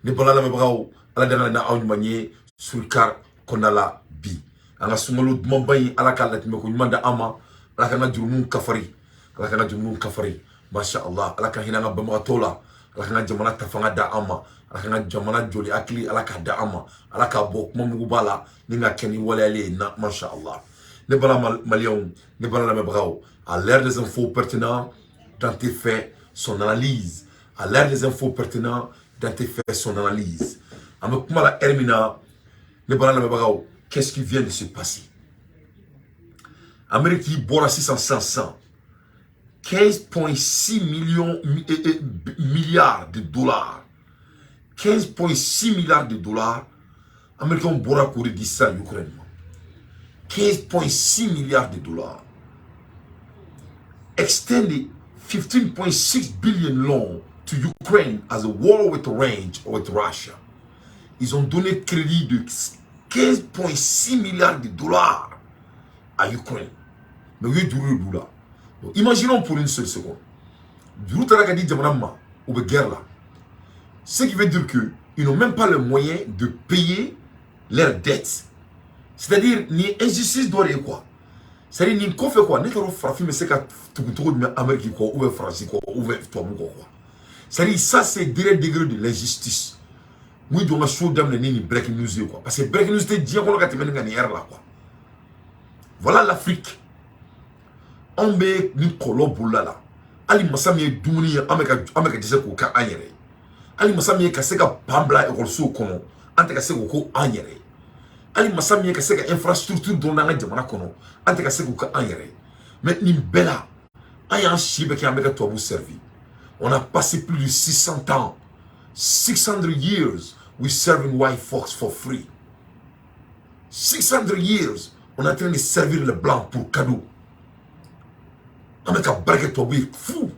ne balala me brao ala danga na aw manye sulkar konala bi anga sungalo mambayi ala kala timbe ko nyumanda ama ala kana jurumun kafari masha Allah ala ka hinanga bama tola ala kana jamana tafanga da ama ala kana jamana joli akli ala ka da ama ala ka bo kuma mugu bala ninga keni walale na masha Allah ne bala malion ne bala me brao à l'ère des infos pertinents dont il fait son analyse à l'ère des infos pertinents dont il fait son analyse avec kuma la Hermina ne bala me brao qu'est-ce qui vient de se passer Amérique bora 500 15,6 milliards de dollars 15,6 milliards de dollars Américains bora courir 10 ans Ukraine 15,6 milliards de dollars extended 15,6 billion loan to Ukraine as a war with range with Russia. Ils ont donné crédit de 15,6 milliards de dollars à Ukraine. Mais oui, du là. Imaginons pour une seule seconde. Du Tarakadi Djamanama ou de guerre là. Ce qui veut dire qu'ils n'ont même pas le moyen de payer leurs dettes. C'est-à-dire, ni injustice doit être quoi. C'est-à-dire, ni qu'on fait quoi. Ni qu'on fait mais c'est qu'à tout de Amérique quoi, ou France quoi, ou toi quoi. C'est-à-dire, ça c'est direct degré de l'injustice. Oui, donc, je suis dans le nini breaking news quoi. Parce que breaking news c'est dire qu'on a été mené là quoi. Voilà l'Afrique. On met une colombe là. Ali masami dumuni ameka dise ko ka anyere. Ali masami ka seka pambla e ko so kono. Ante ka seka ko anyere. Ali masami ka seka infrastructure don na jamana kono. Ante ka seka ko anyere. Mais ni bella ayan shibe ki ameka to bu servi. On a passé plus de 600 ans. 600 years we serving white folks for free. 600 years on est en train de servir les blancs pour cadeau. Avec un braquet fou.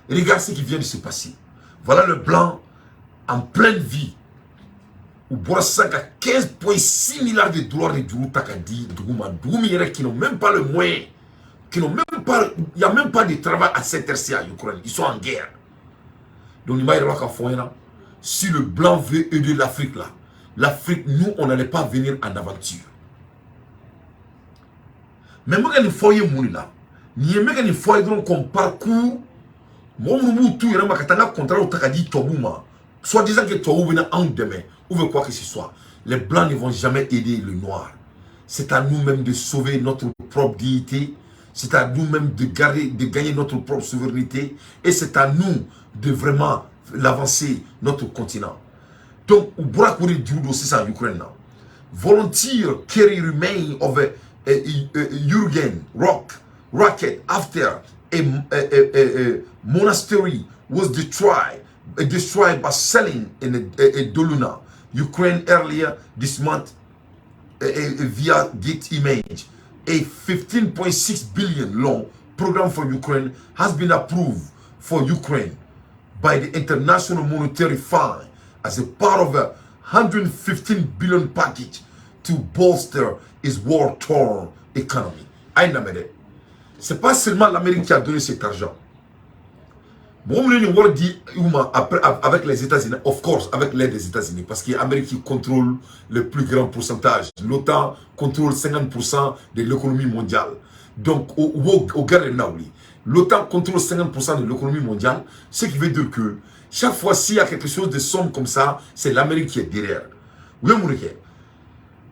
Et regarde ce qui vient de se passer. Voilà le blanc en pleine vie. Ou boit 15,6 milliards de dollars de Djourou Takadi, qui n'ont même pas le moyen. Qui n'ont même pas. Il n'y a même pas de travail à cette heure-ci à Ukraine. Ils sont en guerre. Donc, il m'a dit si le blanc veut aider l'Afrique là, l'Afrique, nous, on n'allait pas venir en aventure. Mais moi, il faut y aller là. Ni yemeka ni foyer donc comme parcours mon tout ira makatanga contrat au takadi tobuma soit disant que toi ou en demain ou veut quoi que ce soit les blancs ne vont jamais aider le noir c'est à nous-mêmes de sauver notre propre dignité c'est à nous-mêmes de gagner notre propre souveraineté et c'est à nous de vraiment l'avancer notre continent donc au Burakuri du aussi en Ukraine là volunteer carry remain of Jurgen Rocket after a monastery was destroyed by selling in a Doluna, Ukraine earlier this month via Git Image. A 15.6 billion loan program for Ukraine has been approved for Ukraine by the International Monetary Fund as a part of a 115 billion package to bolster its war-torn economy. C'est pas seulement l'Amérique qui a donné cet argent. Bon, on dit avec les États-Unis, of course, avec l'aide des États-Unis, parce que l'Amérique contrôle le plus grand pourcentage. L'OTAN contrôle 50% de l'économie mondiale. Donc, au Gare-Naouli, l'OTAN contrôle 50% de l'économie mondiale, ce qui veut dire que chaque fois s'il y a quelque chose de somme comme ça, c'est l'Amérique qui est derrière. Oui,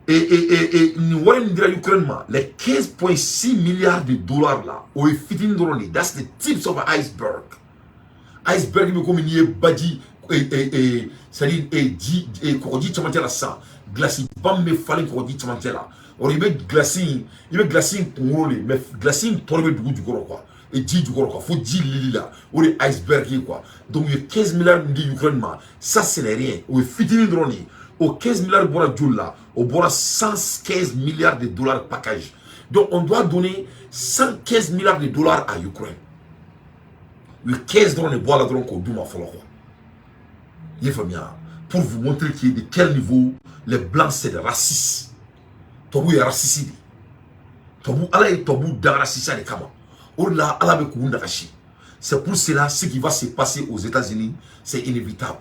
et nous voyons l'Ukraine, les 15,6 milliards de dollars là, that's the tips of an iceberg. Iceberg, mais comme il y a badi, c'est-à-dire, et Korodi Chamantela ça, glacis, bam, mais fallait Korodi Chamantela. On y met glacis, pour rouler, mais glacis, pour le du gros quoi. Et 10 du gros quoi, faut 10 lili là, ou les iceberg quoi. Donc il y a 15 milliards de Ukraine, ça c'est rien. Ou fitini drone. Au 15 milliards de dollars là, au bord 115 milliards de dollars package. Donc on doit donner 115 milliards de dollars à Ukraine. Le 15 drones de bois là donc au Douma Foloro. Il faut bien pour vous montrer de quel niveau les blancs c'est des racistes. Tobu est raciste. Tobu ala est tobu dans raciste de kama. Orla ala be kuunda kashi. C'est pour cela ce qui va se passer aux États-Unis, c'est inévitable.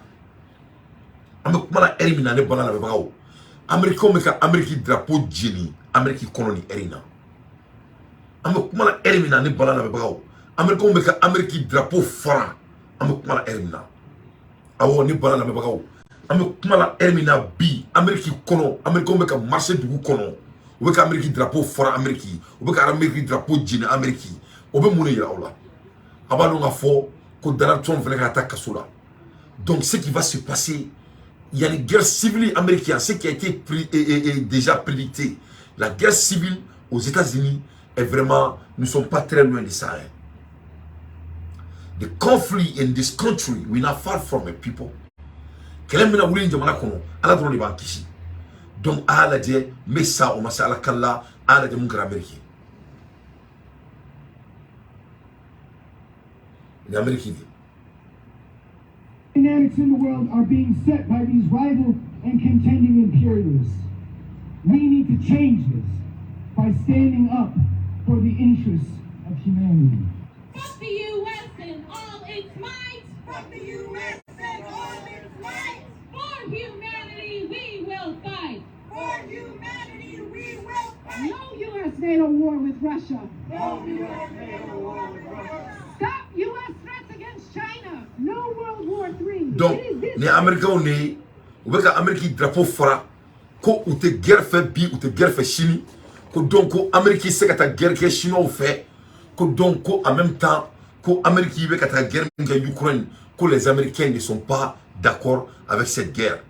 ame kumala eri mina ne bala la bagawo Américain me ka Amérique drapeau jeni Amérique colony erina ame kumala eri mina ne bala la bagawo Américain me ka Amérique drapeau fara ame kumala eri mina awo ni bala la bagawo ame kumala eri mina bi Amérique kono Américain me ka marché dugu kono o be ka Amérique drapeau fara Amérique o be ka Amérique drapeau jeni Amérique o be mun yira ola abalo nga fo ko Donald Trump venait à attaquer Kasola. Donc ce qui va se passer, il y a une guerre civile américaine, ce qui a été déjà prédicté. La guerre civile aux États-Unis est vraiment, nous ne sommes pas très loin de ça. Hein. The conflict in this country, we are not far from it, people. Kelem na wuli jamana kono, ala drone ba kishi. Donc ala je messa o masa ala kala ala de mun gra américain. Dynamics in the world are being set by these rival and contending imperialists. We need to change this by standing up for the interests of humanity. Fuck the U.S. and all its might. Fuck the U.S. and all its might. For humanity, we will fight. For humanity, we will fight. No U.S. NATO war with Russia. No U.S. NATO war with Russia. Stop U.S. threats against China. No World War III. Donc, les Américains, on veut que l'Amérique drapeau fera, qu'on ou te guerre fait bi ou te guerre fait Chine, que donc l'Amérique sait que ta guerre que Chinois fait, que donc en même temps, que l'Amérique veut que ta guerre en Ukraine, que les Américains ne sont pas d'accord avec cette guerre.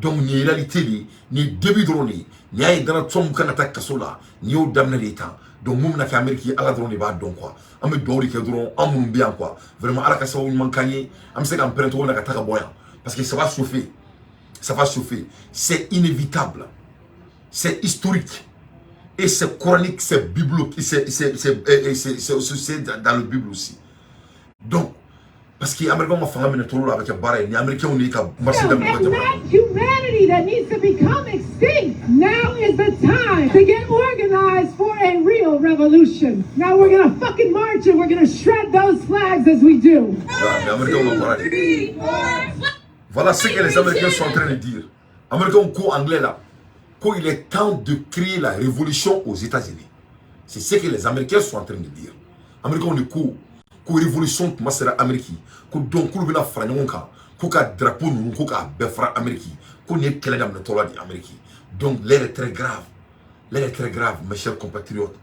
Donc, ni réalité, ni début de l'année, ni à dans notre somme qu'on attaque Kasola, ni au damné l'État. Donc, nous, on a l'Amérique à la drone, donc quoi. On me doit dire que on m'aime bien quoi. Vraiment, à la casse, on manque gagné. On sait qu'en plein on a attaqué boyan. Parce que ça va chauffer. Ça va chauffer. C'est inévitable. C'est historique. Et c'est coranique, c'est biblique. C'est dans le Bible aussi. Donc, parce que les Américains ont fait un peu avec les barres. Les Américains ont dit que marcher dans le It's not humanity that needs to become extinct. Now is the time to get organized for a real revolution. Now we're gonna fucking march and we're gonna shred those flags as we do. Voilà ce que les Américains sont en train de dire. Les Américains ont cours anglais là. Qu'il est temps de créer la révolution aux États-Unis. C'est ce que les Américains sont en train de dire. Les Américains ont dit que la révolution sera américaine. Que donc, nous allons faire un drapeau, nous allons faire l'Amérique. Qu'on est quel est l'Amérique. Donc, l'air est très grave. L'air est très grave, mes chers compatriotes.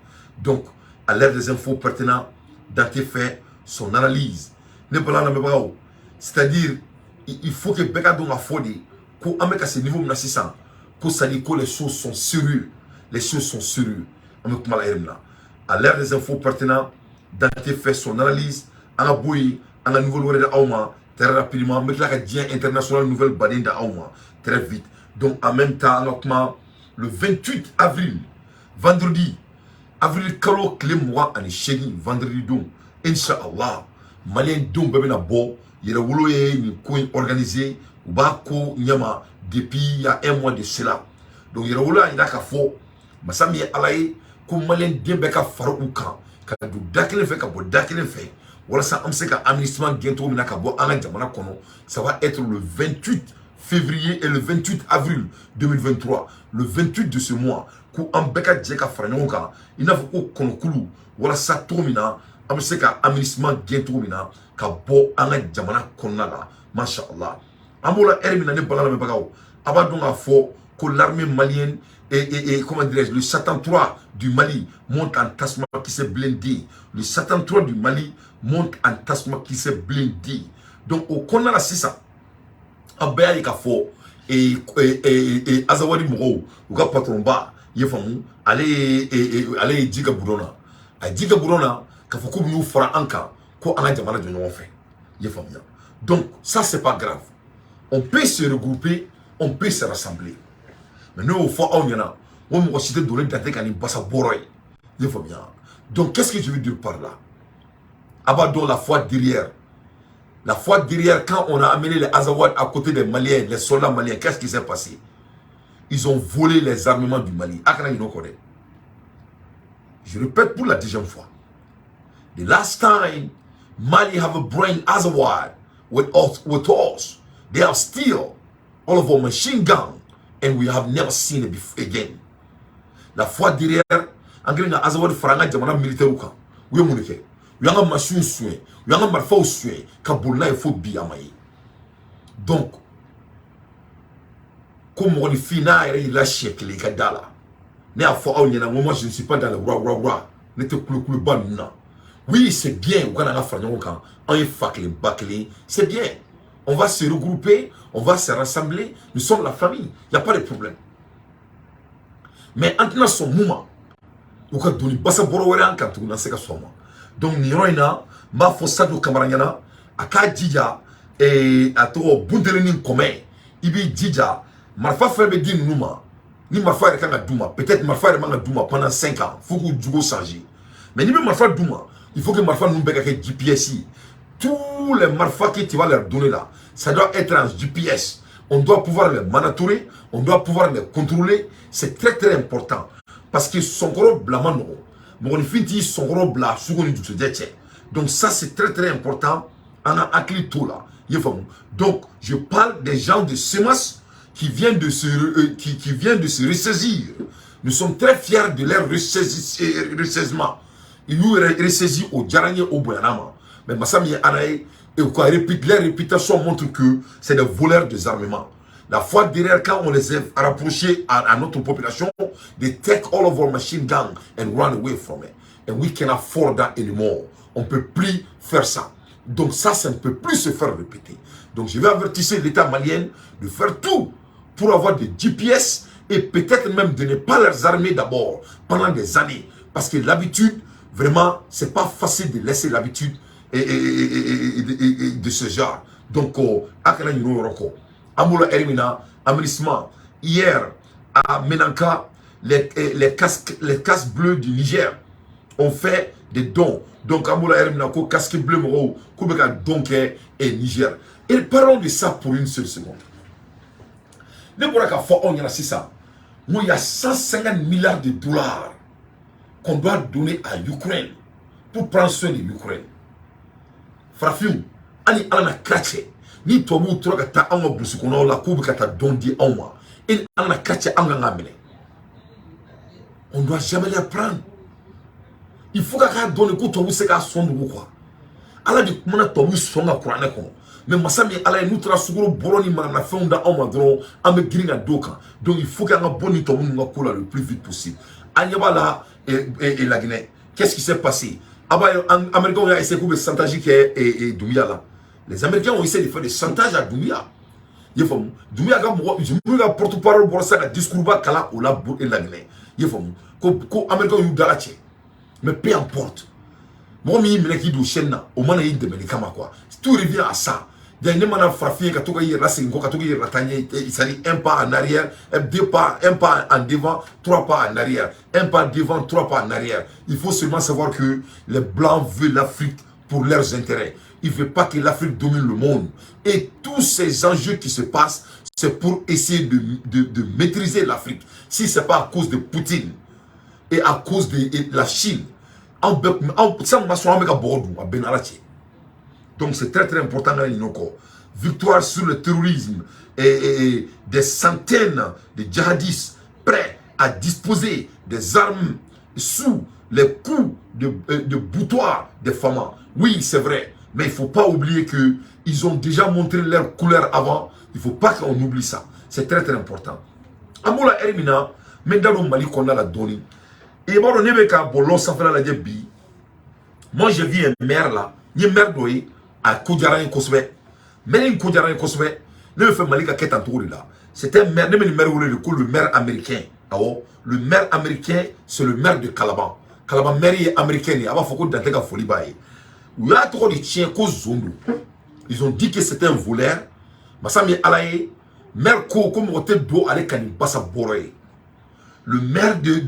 Donc, à l'aide des infos pertinentes, Dante fait son analyse. C'est-à-dire, il faut que Beka donne la folie, qu'au Amérique à ce niveau, que ça dit que les choses sont sérieuses. Les choses sont sérieuses. À l'aide des infos pertinentes, Dante fait son analyse. En a bouilli, en a nouveau de Auma, très rapidement, mais là, il y a un international nouvelle badine d'Auma, très vite. Donc, en même temps, le 28 avril, vendredi, avril, Kalo Klemwa, en Chéni, vendredi, donc, Inch'Allah, Malien, donc, bébé, na bo, il y a une coin organisé, ou bako, nyama, depuis il y a un mois de cela. Donc, il y a une faux, Massami Alaï, comme Malien, Dembeka Farouka, quand du Dakilin fait, quand du Dakilin fait. Voilà ça, on sait qu'administration bientôt, ça va être le 28 février et le 28 avril 2023. Le 28 de ce mois, quand on beka djeka franyoka, il n'a pas konokulu. Voilà ça, tomina, on sait qu'administration bientôt, ka bo anga jamana konala, mashallah. Amola ermina ne balana me bagao. Abadon a fort que l'armée malienne et comment dirais-je, le 73 du Mali monte en tassement qui s'est blindé. Le 73 du Mali monte en tassement qui s'est blindé. Donc, au Kona la Sissa, Abaya Yikafo et Azawadi Mouro, ou ka patron ba, Yefamu, allez, Djiga Bourona. A Djiga Bourona, Kafokou nous fera anka, ko anga jamana de nous fait. Yefamu. Donc, ça, c'est pas grave. On peut se regrouper, on peut se rassembler. Mais nous, au fond, on y en a. On m'a cité de l'État qui a une basse à Boroy. Donc, qu'est-ce que je veux dire par là? Abadon, la foi derrière. La foi derrière, quand on a amené les Azawad à côté des Maliens, les soldats maliens, qu'est-ce qui s'est passé? Ils ont volé les armements du Mali. Je répète pour la deuxième fois. The last time Mali have a brain Azawad with us, they are still all of our machine gun, and we have never seen it again. La fois derrière, en gros, na azawad faranga jamana militaire uka. Oui monike. Oui anga machine soin, oui anga marfa soin. Kabola il faut bien amaye. Donc, comme on est fina il a chèque les kadala. Ne a fois on y a moi je ne suis pas dans le roi. Ne te coule pas non. Oui c'est bien. On a fait on est faclé bâclé. C'est bien. On va se regrouper, on va se rassembler. Nous sommes la famille. Il n'y a pas de problème. Mais entre son moment, on a donné basa borowera quand on a se kasoma. Donc ni roina ma fossa do kamaranyana aka dija et ato bundeleni commun. Ibi dija marfa frebe din numa. Ni marfa est kanga douma. Peut-être marfa est manga douma pendant 5 ans. Faut que du go changer. Mais ni marfa douma, il faut que marfa nous bega que GPS. Tous les marfa que tu vas leur donner là, ça doit être en GPS. On doit pouvoir les monitorer, on doit pouvoir les contrôler. C'est très très important. Parce que son gros blamano, mon fini son gros bla, donc ça c'est très très important. On a acquis tout là. Donc je parle des gens de Semas qui viennent de se ressaisir. Nous sommes très fiers de leur ressaisissement. Ils nous ressaisissent au Djaranye au Boyanama. Mais Massami Anaï, et quoi, leur réputation montre que c'est des voleurs des armements. La fois derrière, quand on les a rapprochés à notre population, they take all of our machine guns and run away from it. And we cannot afford that anymore. On ne peut plus faire ça. Donc ça ne peut plus se faire répéter. Donc je vais avertir l'État malien de faire tout pour avoir des GPS et peut-être même de ne pas les armer d'abord pendant des années. Parce que l'habitude, vraiment, c'est pas facile de laisser l'habitude de ce genre. Donc, Amoula Erimina, Amélisman, hier à Menanka, les casques bleus du Niger ont fait des dons. Donc, Amoula Erimina, casque bleu, Koubeka donc et Niger. Et parlons de ça pour une seule seconde. Ne pourra qu'à faire, on y a ça. Moi, il y a 150 milliards de dollars qu'on doit donner à l'Ukraine pour prendre soin de l'Ukraine. Frafim, ani ala na krache, ni tobu troka ta anga busukono la kubi kata dondi auma. Et ala na krache anga ngamele. On doit jamais les prendre. Il faut qu'à donner ko tobu seka sondu quoi. Ala di kumana tobu songa kurane kono. Mais masami ala nous tra suguro boroni na fonda auma dron ame gringa doka. Donc il faut qu'à boni tobu nga kola le plus vite possible. Anyabala et la Guinée. Qu'est-ce qui s'est passé? Les Américains ont essayé de chantager Doumbia là. Les Américains ont essayé de faire des chantages à Doumbia. Doumbia a porte-parole pour ça, discours bas kala ou la et la Guinée. Les Américains ont eu d'arracher. Mais peu importe. Moi, je me dis que je suis au moins de quoi. Tout revient à ça. Il y a une manière de faire un pas en arrière, deux pas, un pas en devant, trois pas en arrière, un pas devant, trois pas en arrière. Il faut seulement savoir que les Blancs veulent l'Afrique pour leurs intérêts. Ils ne veulent pas que l'Afrique domine le monde. Et tous ces enjeux qui se passent, c'est pour essayer de maîtriser l'Afrique. Si ce n'est pas à cause de Poutine et à cause de la Chine, donc c'est très très important. Victoire sur le terrorisme et des centaines de djihadistes prêts à disposer des armes sous les coups de boutoir des femmes. Oui, c'est vrai, mais il ne faut pas oublier qu'ils ont déjà montré leur couleur avant. Il ne faut pas qu'on oublie ça. C'est très très important. Amoula Erimina, maintenant au Mali qu'on a la donnée. Et bon, on est avec un bolon sans faire la débit. Moi, j'ai vu un maire là, il y a un maire d'Oye à Koudjaran Koswe. Mais il Koudjaran Koswe, ne fait Malika Ketantouri là. C'était un maire, le maire américain. Le maire américain, c'est le maire de Calaban. Calaban, maire américain, il y a beaucoup d'intérêt à Folibaye. Il y a trop de chiens Zondo. Ils ont dit que c'était un voleur. Massami Alaye, maire comme on était d'eau avec un bassa boré. Le maire de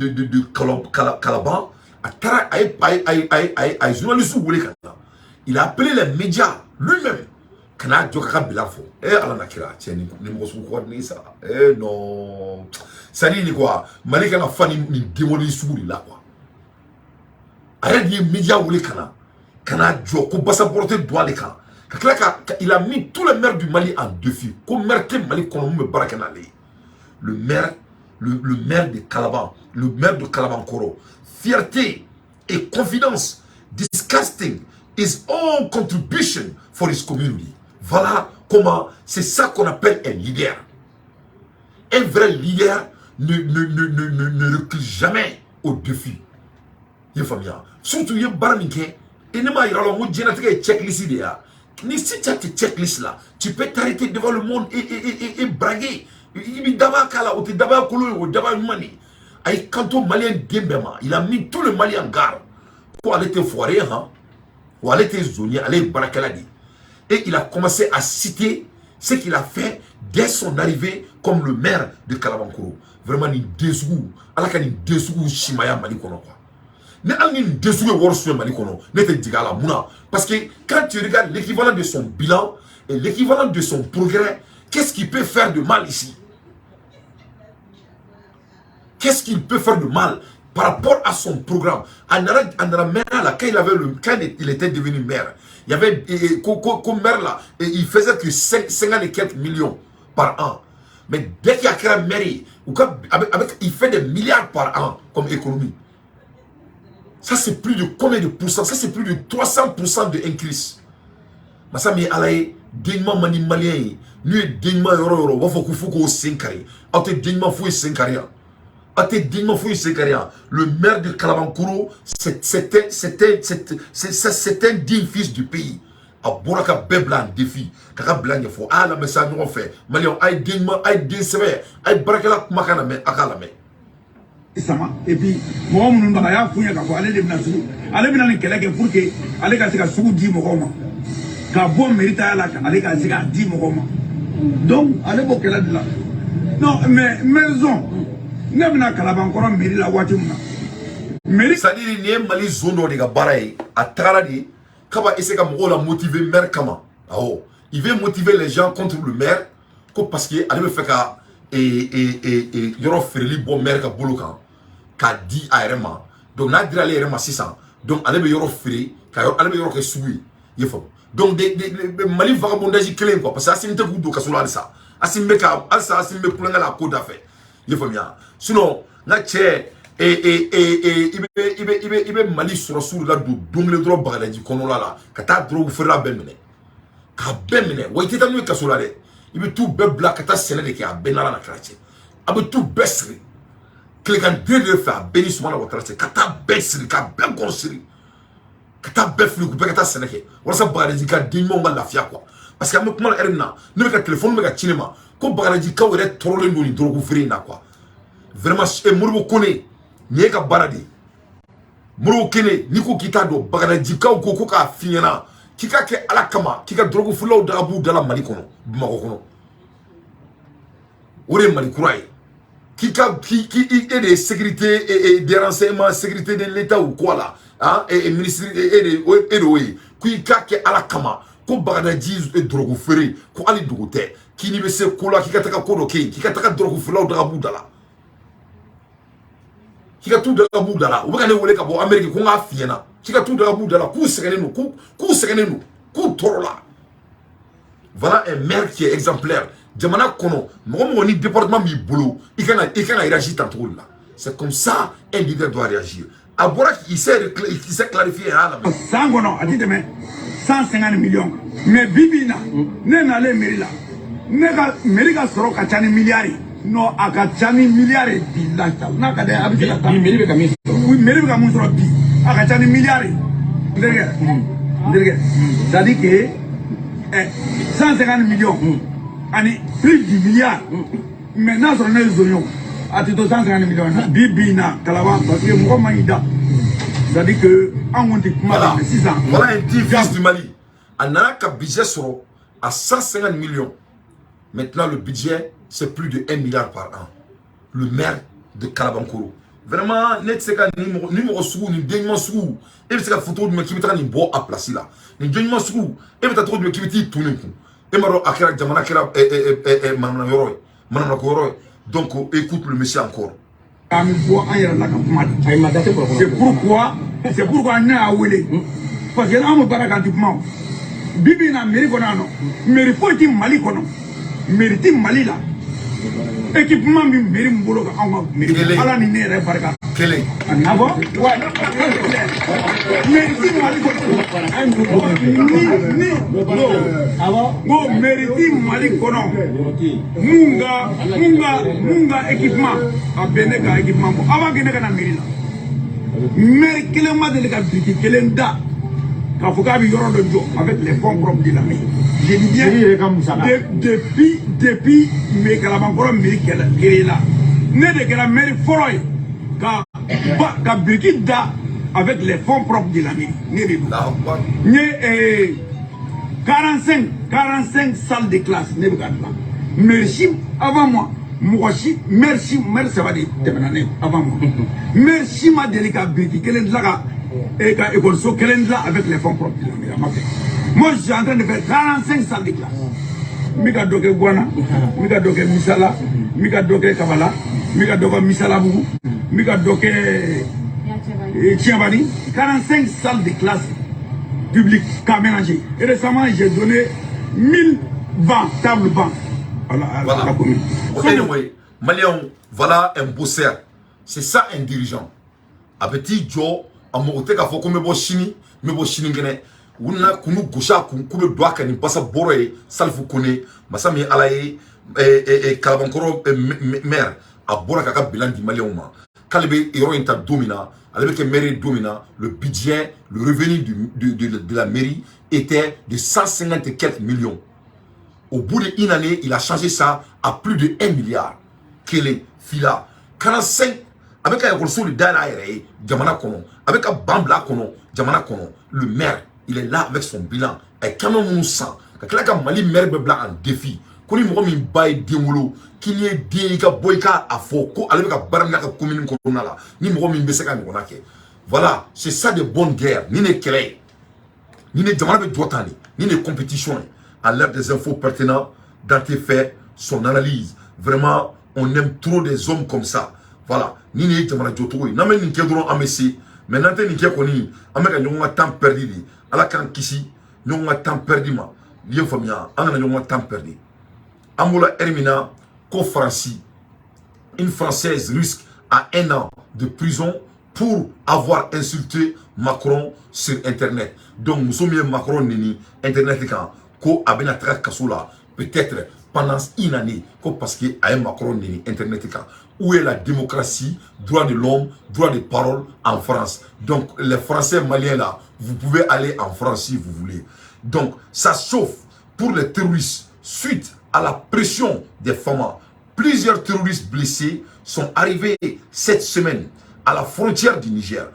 Calaban il a appelé les médias lui-même. Non. Ça dit quoi? Malika la fan ni démoli souri là quoi. Arrête les médias ou les canards. Canard Djoko bassa porter doit les canards. Il a mis tous les maires du Mali en défi. Comme maire que Mali Konomou Barakanale. Le maire de Calaban, le maire de Kalabankoro. Fierté et confidence. Disgusting his own contribution for his community. Voilà comment, c'est ça qu'on appelle un leader. Un vrai leader ne recule jamais au défi. Surtout, il y a Baraminke, et ne m'a dit alors, moi, j'ai checklist idéa. Si tu as tes checklists là, tu peux t'arrêter devant le monde et braguer. Il a mis tout le Mali en garde pour aller te foirer, pour aller te zoner, aller barakaladi. Et il a commencé à citer ce qu'il a fait dès son arrivée comme le maire de Kalabankoro. Vraiment, il désougou. Alors qu'il désougou Shimaya Mali Kono. Parce que quand tu regardes l'équivalent de son bilan et l'équivalent de son progrès, qu'est-ce qu'il peut faire de mal ici? Qu'est-ce qu'il peut faire de mal par rapport à son programme? Quand il était devenu maire, il y avait comme maire là, il faisait que 50 et quelques millions par an. Mais dès qu'il y a créé la mairie, il fait des milliards par an comme économie. Ça c'est plus de combien de pourcents? Ça c'est plus de 300% de increase. Masami alaye dignement mani malien, lui dignement euro wafo kufuko 5 carré. Ate dignement fouille 5 carré. Ate dignement fouille 5 carré. Le maire de Kalabankoro, c'était un digne fils du pays. A boraka beblan défi. Kaka blan yafo. Ah la message nous fait. Malien ay dignement ay din sebe ay barakala makana me akala me. Et puis, moi, je vais aller de Nassou. Allez, bien, les pour que allez, quand c'est sous 10 mois, quand bon mérite à la allez, quand c'est 10 mois. Donc, allez, pour qu'elle là. Non, mais maison, n'est pas Kalabankoro mérite la voiture. Mérite. C'est-à-dire, il y a Mali zone de Gabaraï, à Taradi, Kaba essaie de me motiver maire Kama. Il veut motiver les gens contre le maire, parce qu'il allait me faire qu'à. Et yoro ferli bon maire ka bolokan ka di arema donc na dira le arema 600 donc ale be yoro feri ka ale be yoro ke suwi yefo donc des Mali vagabondage clé quoi parce que asim te kudo ka solo ça asim be ka alsa asim be kulanga la code affaire yefo mia sinon na che ibe Mali sur la do dongle dro bagalaji kono la ka ta dro fera bemene ka bemene wo iteta nu ka solo ale il veut tout black kata sénégalais qui a benala na quartier. Il veut tout besser. Que les gens de faire béni souvent dans votre quartier. Kata besser, kata ben construire. Kata beflu ku kata sénégalais. Wala sa bagaji ka dinmo nga lafia quoi. Parce que am ko mal erna, ne me ka téléphone me ka cinema. Ko bagaji ka wéré torole ndoni drogu free na quoi. Vraiment e murbo koné, ni ka baradi. Murbo kene ni ko kita do bagaji ka ko ka fiena. Kika ke alakama, kika drogu fulaw darabu dala Mali kono, Bamako kono. Ore Mali kuraye. Kika est de sécurité et des renseignements, sécurité de l'État ou quoi là, hein, et ministre et de kika ke alakama, ko bagadaji et drogu fere, ko ali dogote, ki ni bese kola kika taka kodo ke, kika taka drogu fulaw darabu dala. Kika tout darabu dala, ou bakane wole ka bo Amérique ko nga fiena. Kika tout darabu dala, ku segene nous, ku torola. Voilà un maire qui est exemplaire. Jamana kono, mon département mi boulot, il can réagir tantôt là. C'est comme ça un leader doit réagir. Abora il s'est clarifié à la. Sangono, a dit demain 150 millions. Mais Bibina, n'est n'allez Merila. Nega Merika soro kachani milliards. No akachani milliards dilata. Nakade abitila. Meribe kamis. Oui, Meribe kamis soro bi. Akachani milliards. C'est-à-dire que 150 millions, plus de milliards. Maintenant, on a les oignons. À 250 millions, Bibina, Kalawa, parce que moi, Maïda. C'est-à-dire que, voilà un division du Mali. On a un budget à 150 millions. Maintenant, le budget, c'est plus de 1 milliard par an. Le maire de Kalabankoro. Vraiment, net c'est qu'un numéro sous, ni dénigment sous, et c'est la photo de me qui mettra ni bois à placer là. Ni dénigment sous, et peut-être trop de me qui metti tourner coup. Et maro akira jamana kira manana yoro, manana koro. Donc écoute le monsieur encore. C'est pourquoi on est à Wele. Parce que là on me parle gratuitement. bibi na mairie kono no mairie foti Mali kono mairie ti Mali la équipement mi mairie mbolo ka anwa mairie ala ni ne re barka kele nabo wa mairie ti Mali kono ni go mairie ti Mali kono munga équipement a benega équipement ko avant que ne kana mairie la mairie kelen ma de ka biki kelen da ka foka bi yoro do jo avec les fonds propres de la mairie. Je dis bien depuis mes calabangoro mairie kelen là ne de que la mairie foroy ka biki da avec les fonds propres de la mairie. Ne 45 salles de classe ne pas là. Merci avant moi. Merci ça va dire avant moi. Merci ma délicat biki kelen là et quand école so kelen là avec les fonds propres de la mairie. Moi je suis en train de faire 45 salles de classe. Mika doke Guana, Mika doke Misala, Mika doke Kabala, Mika doke Misala Bougou, Mika doke Tiabani, 45 salles de classe publiques qu'à ménager. Et récemment j'ai donné 1000 bancs, tables bancs à la commune. Anyway, Malion, voilà un bosseur. C'est ça un dirigeant. A petit Joe, à mon côté, il faut que me chini, me chini gene. Wuna kunu gosha kunu doa kani basa boroye salfu kone masami alaye kalabankoro maire a bora kaka bilan di Malien ma kalbe iro inta domina avec que mairie domina le budget le revenu de la mairie était de 150 et quelques millions. Au bout d'une année il a changé ça à plus de 1 milliard. Kele fila 45 avec un gros de dana ere jamana kono avec un bambla kono jamana kono le maire il est là avec son bilan. Et quand on sent que Mali maire blanc en défi, qu'on y m'a mis bail démolo, qu'il y ait des boyka à faux, avec la barre de la commune là, ni m'a mis besseka n'gonake. Voilà, c'est ça de bonne guerre. Ni ne kélé, ni ne demande de droitani, ni ne compétition. À l'heure des infos pertinentes, dans tes faits, son analyse. Vraiment, on aime trop des hommes comme ça. Voilà, ni ne demande de droitani. N'a même ni qu'un à Messi, mais n'entend ni qu'un connu, à mettre un temps perdu. Ala kan kisi nyonga temps perdu ma lien famia angana nyonga temps perdu amola hermina ko Francie une française risque à 1 an de prison pour avoir insulté Macron sur internet. Donc nous sommes Macron nini internet kan ko abena tra kasula peut-être pendant une année parce que a Macron nini internet kan. Où est la démocratie, droit de l'homme, droit de parole en France? Donc, les Français maliens là, vous pouvez aller en France si vous voulez. Donc, ça chauffe pour les terroristes. Suite à la pression des femmes, plusieurs terroristes blessés sont arrivés cette semaine à la frontière du Niger.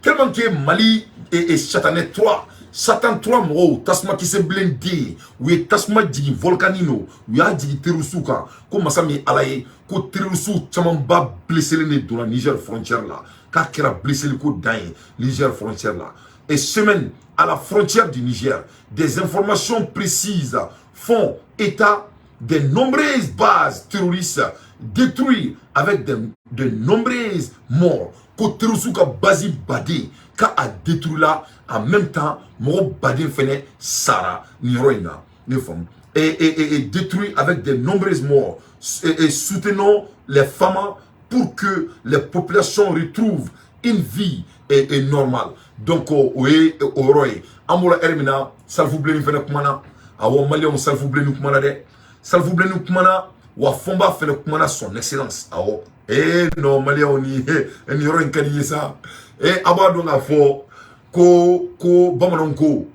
Tellement que Mali et Chatanet 3, Satan 3 moro, tasma qui se blindé, ou est tasma digi volcanino, ou y'a digi terusuka, comme Masami alaye, ko terusu chamamba blessé le nez dans la Niger frontière là, car qu'il a blessé le coup d'un Niger frontière là. Et semaine à la frontière du Niger, des informations précises font état de nombreuses bases terroristes détruites avec de nombreuses morts. Ko terusuka basi badé, ka a détruit là en même temps, mon badin fene Sarah, Niroina, et détruit avec de nombreuses morts. Et soutenons les femmes pour que les populations retrouvent une vie normale. Donc, oui, Roy, Amola Hermina, Salvoublé nous fait kumana, Awa Malion Salvoublé nous kumana de, Salvoublé nous kumana, Wa Fomba fait kumana son excellence. Awo, non, Malion ni, Niroin kaniye ça, Abadon a fort. Ko bamanan ko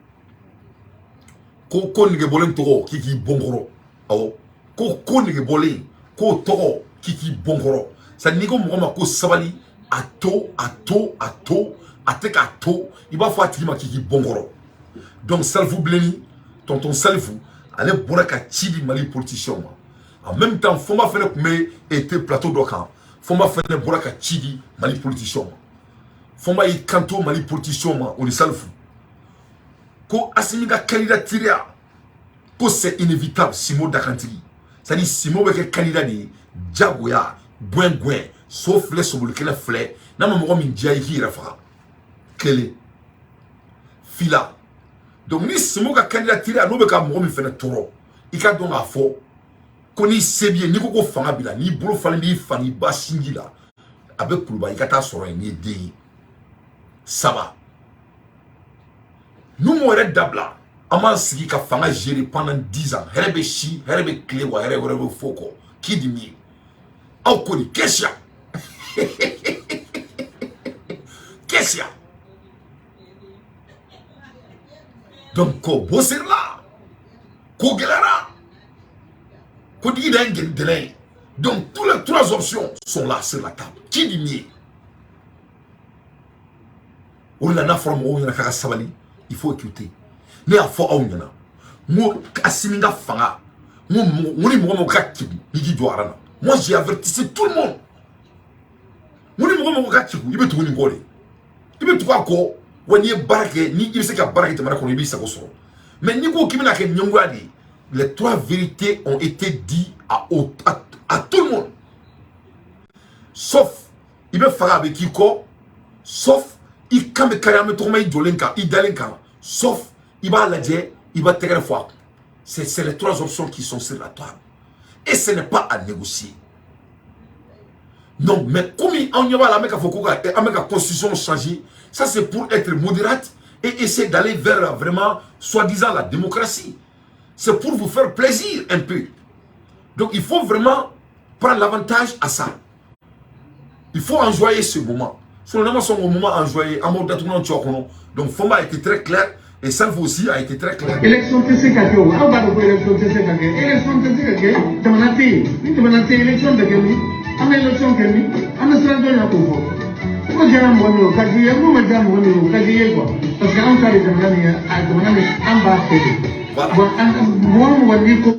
nige bolen togo kiki bongoro awo ko nige bolen ko togo kiki bongoro sa nigo mo ko sabali ato ateka ato iba fa tima kiki bongoro. Donc Salfou Bleni tonton Salfou allez boraka chidi Mali politicien en même temps Foma fene mais était plateau d'Okan Foma fene boraka chidi Mali politicien. Foma yi kanto Mali politicien on Salfou ko asimiga candidature ko c'est inévitable Simo Dakantigi c'est dit Simo beke candidat ni jagoya gwen sauf les sobul kele flé na mo min jayi ki rafa kele fila Donc ni simo ka candidature a no be ka mo mi fene toro I ka don afo ko ni sebie ni ko fanga bila ni bolo fali bi fani ba singi la avec kuluba I ka ta soro ni de ça va nous mo re dabla ama sigi ka fanga gérer pendant 10 ans herebe chi herebe clé wa herebe foko qui dit mi au ko ni kesha kesha donc ko bosser là ko gelara ko di d'engel de donc toutes les 3 options sont là sur la table qui dit mi on la na forme on na ka sabali il faut écouter ne a fo awnyana mo asiminga fanga mo ni mo ka kibu ni do arana moi j'ai averti tout le monde mo ni mo ka kibu ibe to ni ngole ibe to ko wani barake ni ibe se ka barake te mara ko ibe sa ko so mais ni ko kimina ke nyongwadi les 3 vérités ont été dites à tout le monde sauf ibe fara avec kiko sauf I kame kayame to may dolenka I dalenka sauf il va la dire, il va te fois. C'est les 3 options qui sont sur la table. Et ce n'est pas à négocier. Non, mais comme on y va la la constitution changer, ça c'est pour être modérate et essayer d'aller vers vraiment, soi-disant, la démocratie. C'est pour vous faire plaisir un peu. Donc il faut vraiment prendre l'avantage à ça. Il faut enjoyer ce moment. Son moment enjoyé, donc Foma a été très clair. Et ça aussi a été très clair. Élection TCK, on va voir l'élection TCK. Élection TCK, tu m'as dit, élection de Kemi, on a élection Kemi, on a cela de la Congo. Moi j'ai un mono, Kajiye, moi j'ai un mono, Kajiye quoi. Parce qu'on a les amis,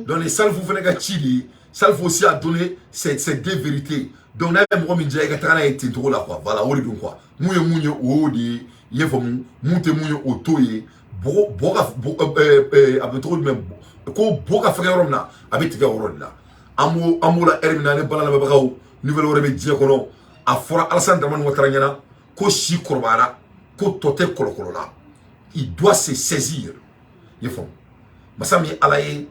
dans les salles, vous venez à Chili, Salve aussi a donné ces 2 vérités. Donc, on a un moment où on a été drôle là quoi. Voilà, on est donc quoi. Mouye ou di, yevomu, mouté mouye au toye. Boga avec trop de même ko boga frère romna avec tes gars là amo la hermina ne bala na bagaw nouvelle orebe die kono a fora Alassane Dramane Ouattara nyana ko si korbara ko tote kolokolo là il doit se saisir yefom masami alaye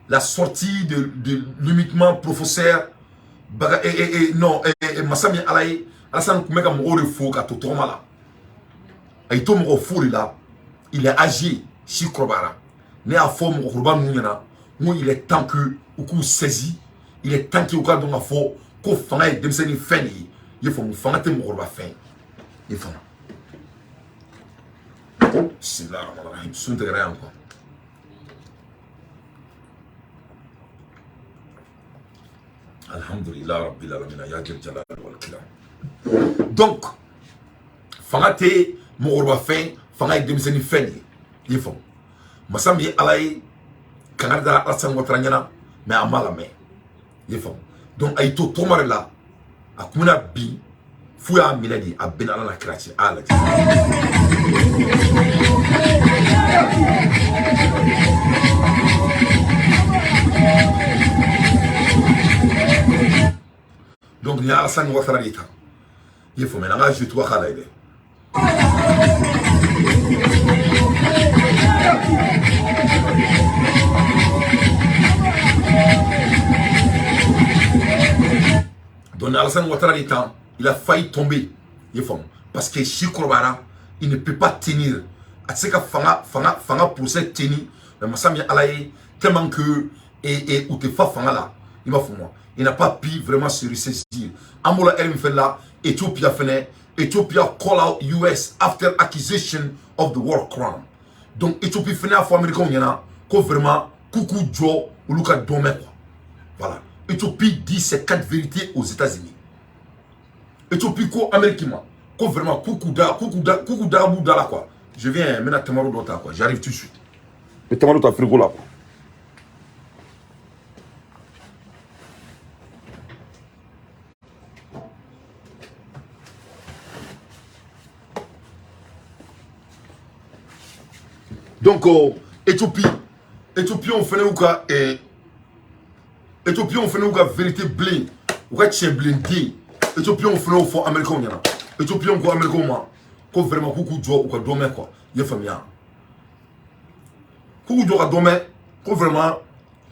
la sortie de l'uniquement professeur baga non masami alaye Alassane kumeka mo refo ka to toma là ay to mo fo là. Il est âgé, si Krobara. Mais à forme, il est temps que vous saisi, il est temps que vous avez un faux, que vous faites des choses faites. Il faut vous faire des choses faites. Il faut. C'est là, il faut se faire encore. Alhamdulillah, Rabbil Alamin, ya Jalal wal Kiram. Donc, fangate mo fait. Fanga demiseni feni yefo masam ye alay kanada Alassane Ouattara nyana mais amala me yefo donc ay to tomare la akumuna bi fuya miladi abena la krati alex donc ni Alassane Ouattara dita yefo mais nga je toi khala ile donc Alassane Ouattara il a failli tomber parce que Chikrobara il ne peut pas tenir atseka fanga pour cette tenir mais masami alaye tellement que et ou te fa fanga là il m'a fait moi il n'a pas pu vraiment se ressaisir amola elle me fait là Ethiopia fene Ethiopia call out US after accusation of the war crime. Donc Ethiopie fene à fois américain yana ko vraiment coucou Joe ou Luka Domé quoi. Voilà. Ethiopie dit ces 4 vérités aux États-Unis. Ethiopie ko américain ko vraiment coucou da boudala quoi. Je viens maintenant Tamaro Dota quoi. J'arrive tout de suite. Le Tamaro ta frigo là quoi. Donc, Éthiopie, on fait où quoi Éthiopie, on fait où quoi vérité blé, ou quoi tien blindé. Éthiopie, on fait où fort américain yana. Éthiopie, on quoi américain quoi vraiment coucou joie ou quoi domaine quoi. Il famille. Kou doka dome, ko vraiment,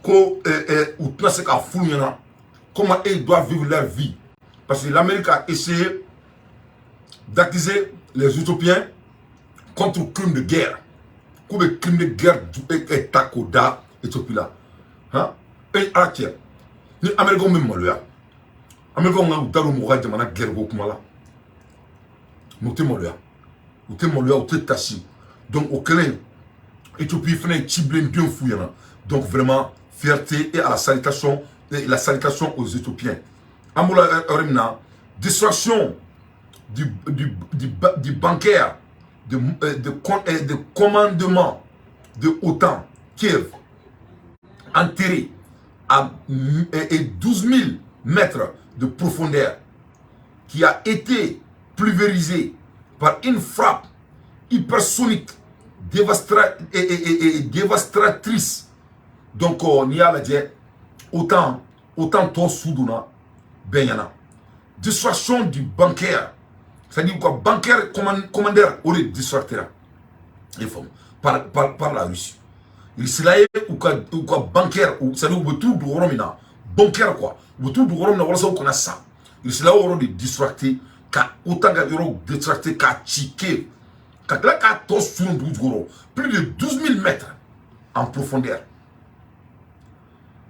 ko ou tnase ka fou yana, comment ils doivent vivre leur vie. Parce que l'Amérique a essayé d'accuser les Utopiens contre le crime de guerre. Comme le crime de guerre est takoda, Éthiopie là. Hein? Et à qui? Ni Américains même malheur. Américains ont eu dans le moral de la guerre beaucoup mal. Nous te malheur. Nous te malheur, nous te tachi. Donc au Kenya, Éthiopie fait ciblé bien fouillant. Donc vraiment fierté et à la salutation aux Éthiopiens. Amoula Remna, distraction du bancaire, de commandement de OTAN, Kiev, enterré à 12 000 mètres de profondeur, qui a été pulvérisé par une frappe hypersonique dévastatrice. Donc, on y a la dit, autant toi soudouna, benyana. Distraction du bancaire. C'est-à-dire quoi, bancaire, commandeur, on est distracteur. Par la Russie. Il s'est là, ou quoi, bancaire, c'est-à-dire que tout le monde bancaire quoi. Tout le monde on a ça. Il s'est là, on est distracté, autant de distracté, qu'à chiquer. Plus de 12 000 mètres en profondeur.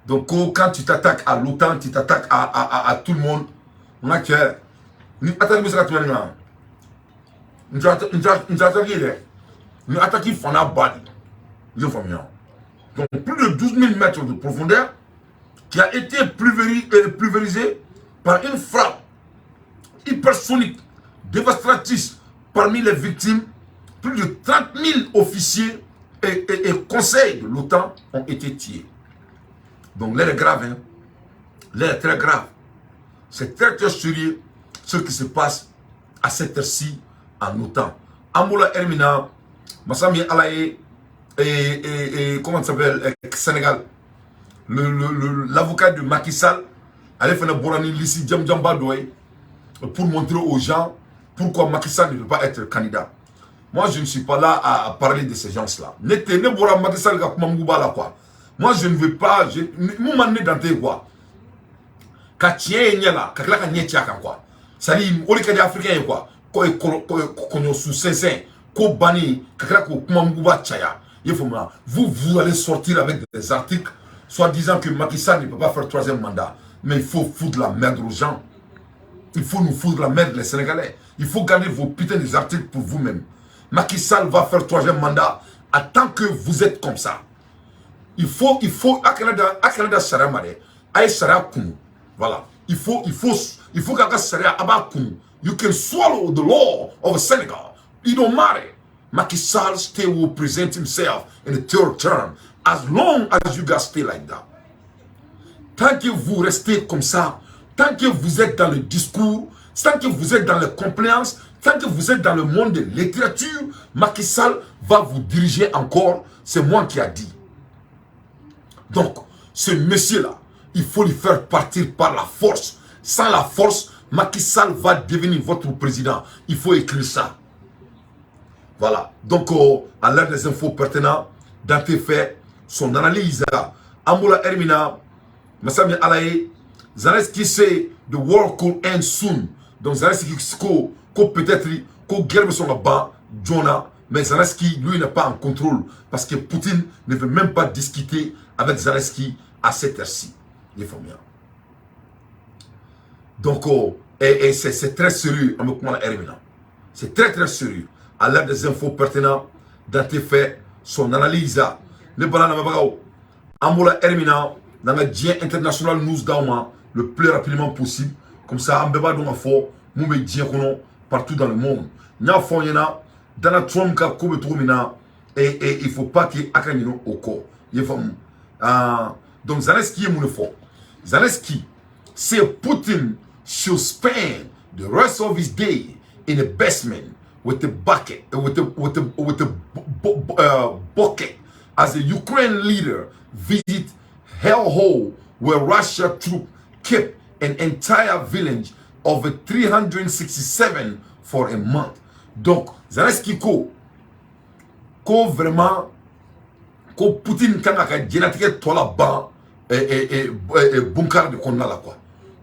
Donc quand tu t'attaques à l'OTAN, tu t'attaques à tout le monde, on a que nous attaquons nous attaquons Fana Badi. Donc plus de 12 000 mètres de profondeur qui a été pulvérisé par une frappe hypersonique dévastatrice. Parmi les victimes, plus de 30 000 officiers et conseils de l'OTAN ont été tués. Donc l'air est grave, hein? L'air est très grave. C'est très très sérieux ce qui se passe à cette heure-ci en OTAN. Amoula Hermina, Massami Alaye et comment ça s'appelle, Sénégal, l'avocat de Macky Sall, allait faire un borani lissi Djamba Doué pour montrer aux gens pourquoi Macky Sall ne peut pas être candidat. Moi je ne suis pas là à parler de ces gens-là. Ne bora Macky Sall quoi. Moi je ne veux pas, je m'en ai dans tes quoi. Katien là, kakla nye tiaka quoi. Sali oli kadi africain quoi. Ko sous 500, ko bani, kakla ko kumambuba chaya. Vous allez sortir avec des articles soit disant que Macky Sall ne peut pas faire troisième mandat, mais il faut foutre la merde aux gens. Il faut nous foutre la merde les Sénégalais. Il faut garder vos putains des articles pour vous-même. Macky Sall va faire troisième mandat en tant que vous êtes comme ça. Il faut à Canada Saramare, à Sara Kunu. Voilà. Il faut qu'à Sara Aba Kunu. You can swallow the law of Senegal. It don't matter. Macky Sall still will present himself in the third term as long as you guys stay like that. Tant que vous restez comme ça, tant que vous êtes dans le discours, tant que vous êtes dans les compliances, tant que vous êtes dans le monde de la littérature, Macky Sall va vous diriger encore. C'est moi qui a dit. Donc, ce monsieur-là, il faut lui faire partir par la force. Sans la force, Macky Sall va devenir votre président. Il faut écrire ça. Voilà. Donc, à l'heure des infos pertinentes, dans tes faits, son analyse, Amoula Hermina, Massami Alaye, Zelensky say the war could end soon. Donc, Zelensky peut-être qu'on guerre son là-bas, Jonah, mais Zelensky, lui, n'est pas en contrôle parce que Poutine ne veut même pas discuter avec Zelensky à cette heure-ci. Il faut bien. Donc, c'est très sérieux, c'est très très sérieux. À l'heure des infos pertinentes, dans tes faits, son analyse, le balan Amoula Hermina, dans le Dien International News Dauma, le plus rapidement possible. Comme ça, on peut pas donc fort, nous me dire partout dans le monde. Nya fond yana, dans la Trump ka kobe tromina, et il faut pas qu'il y ait akanino au corps. Donc Zelensky est mon fort. Zelensky, c'est Putin should spend the rest of his day in a basement with a bucket, bucket, as the Ukraine leader visit hellhole where Russia troops kept an entire village of 367 for a month. Donc, Zelensky ko vraiment ko Poutine kan ka jinatigɛ tɔ la ban bunkar de kɔnɔna la quoi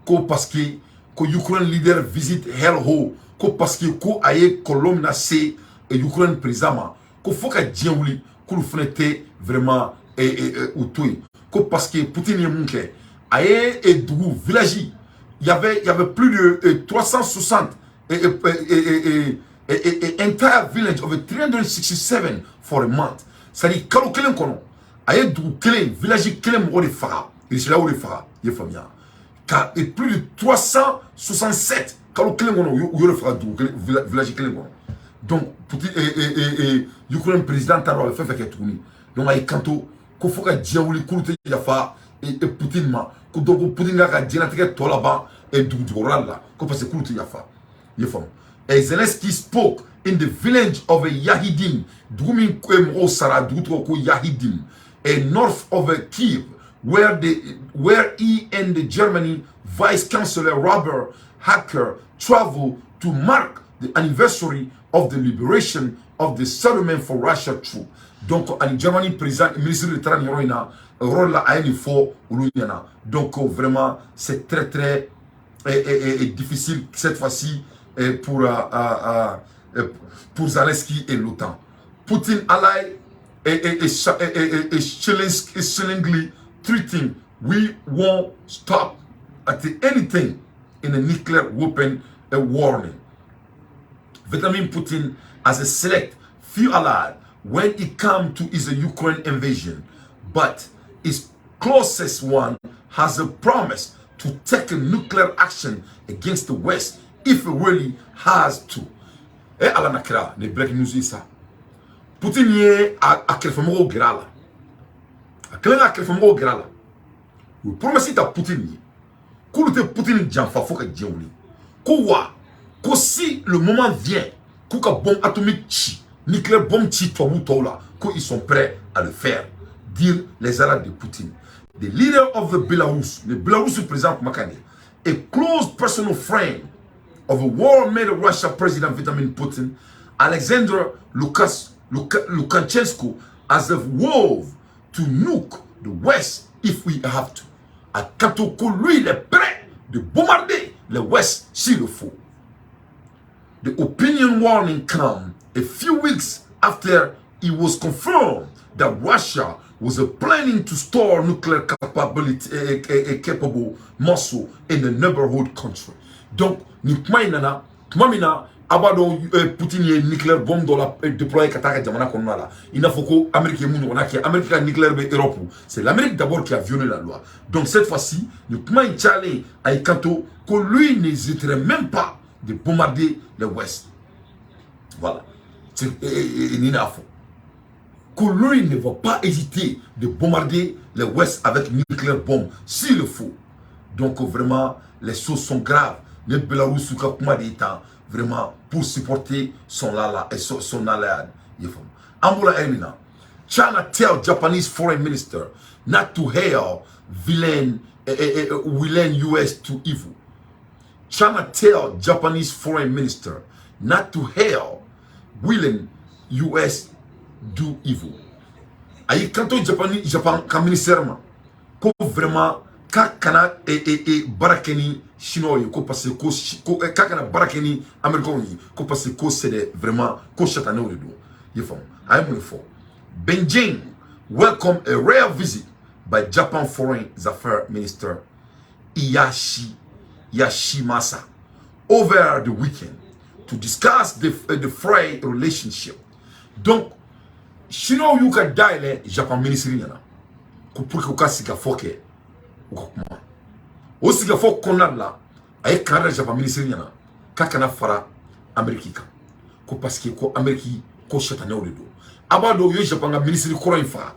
ko parce que ko Ukraine leader visite hellhole ko parce que ko aye kolom na se Ukraine président ma ko faut ka diɲɛ wuli k'olu fana tɛ vraiment u to yen ko parce que Poutine ye mun kɛ aye dugu village il y avait plus de 360 entire village of 367 for a month. C'est-à-dire kalo kelen kono aye dugu kelen village kelen mɔgɔ de faga Israël o de faga ye faamuya ka plus de 367 kalo kelen kono u yo de faga dugu village kelen kono. Donc Poutine Ukraine président taro fait fait tuguni donc aye kanto ko fo ka diɲɛ wuli k'olu tɛ yafa Poutine ma ko donc Poutine ka diɲɛlatigɛ tɔ laban dugu jukɔrɔla la ko parce que k'olu tɛ yafa ye faamu. Zelensky spoke in the village of Yahidim, Yahidim, north of Kiev, where he and the Germany Vice Chancellor Robert Hacker traveled to mark the anniversary of the liberation of the settlement for Russia troops. Donc, en Germany, président, ministre de l'État, rôle à un fort, donc vraiment, c'est très très difficile cette fois-ci. Pour Zelensky et l'OTAN. Putin ally chillingly treating we won't stop at anything in a nuclear weapon warning. Vladimir Putin has a select few allies when it comes to his Ukraine invasion, but his closest one has a promise to take a nuclear action against the West if it really has to. Ala nakira ne breaking news isa. Putin ye a kelfamo grala. A kelanga kelfamo grala. We promise ta Putin ye. Ko te Putin janfa fo ka djewli. Ko wa ko si le moment vient ko ka bombe atomique chi, nucléaire bombe chi to la, ko ils sont prêts à le faire. Dire les alliés de Poutine. The leader of the Belarus, le Belarus président Makane, a close personal friend of a war-made Russia President Vladimir Putin, Alexander Lukashenko, has vowed to nuke the West if we have to. À Katoko, lui, il est prêt de bombarder le West s'il le faut. The opinion warning came a few weeks after it was confirmed that Russia was planning to store nuclear capable muscle in the neighborhood country. Donc, ni kumainana, tumamina, abado Poutine ye nucléaire bombe dans la déployer kataka jamana konna la. Il n'a faut que Amérique moun on a qui Amérique nucléaire be Europe. C'est l'Amérique d'abord qui a violé la loi. Donc cette fois-ci, ni kumain chale ay kanto que lui n'hésiterait même pas de bombarder le Ouest. Voilà. C'est Nina Afo. Que lui ne va pas hésiter de bombarder le Ouest avec nucléaire bombe s'il le faut. Donc vraiment les choses sont graves. Le Belarus vraiment pour supporter son allié. Ambola Elmina. China tell Japanese foreign minister not to hail villain US to evil. China tell Japanese foreign minister not to hail willing US do evil. Aïe kanto Japan comme ministère ma ko vraiment kakana barakeni chinois ko parce ko kakana barakeni américain ko parce que c'est vraiment ko chatane au do yefam aïe mon fort. Beijing welcome a rare visit by Japan Foreign Affairs Minister Yashimasa over the weekend to discuss the frayed relationship. Donc Chinois yu ka daile Japan ministry yana ko pour que ka sika foke o kuma o sika fok konal la ay kara Japan ministry yana ka kana fara Amerika ko parce que ko Ameriki ko chatane o do abado yo Japan ga ministry ko fa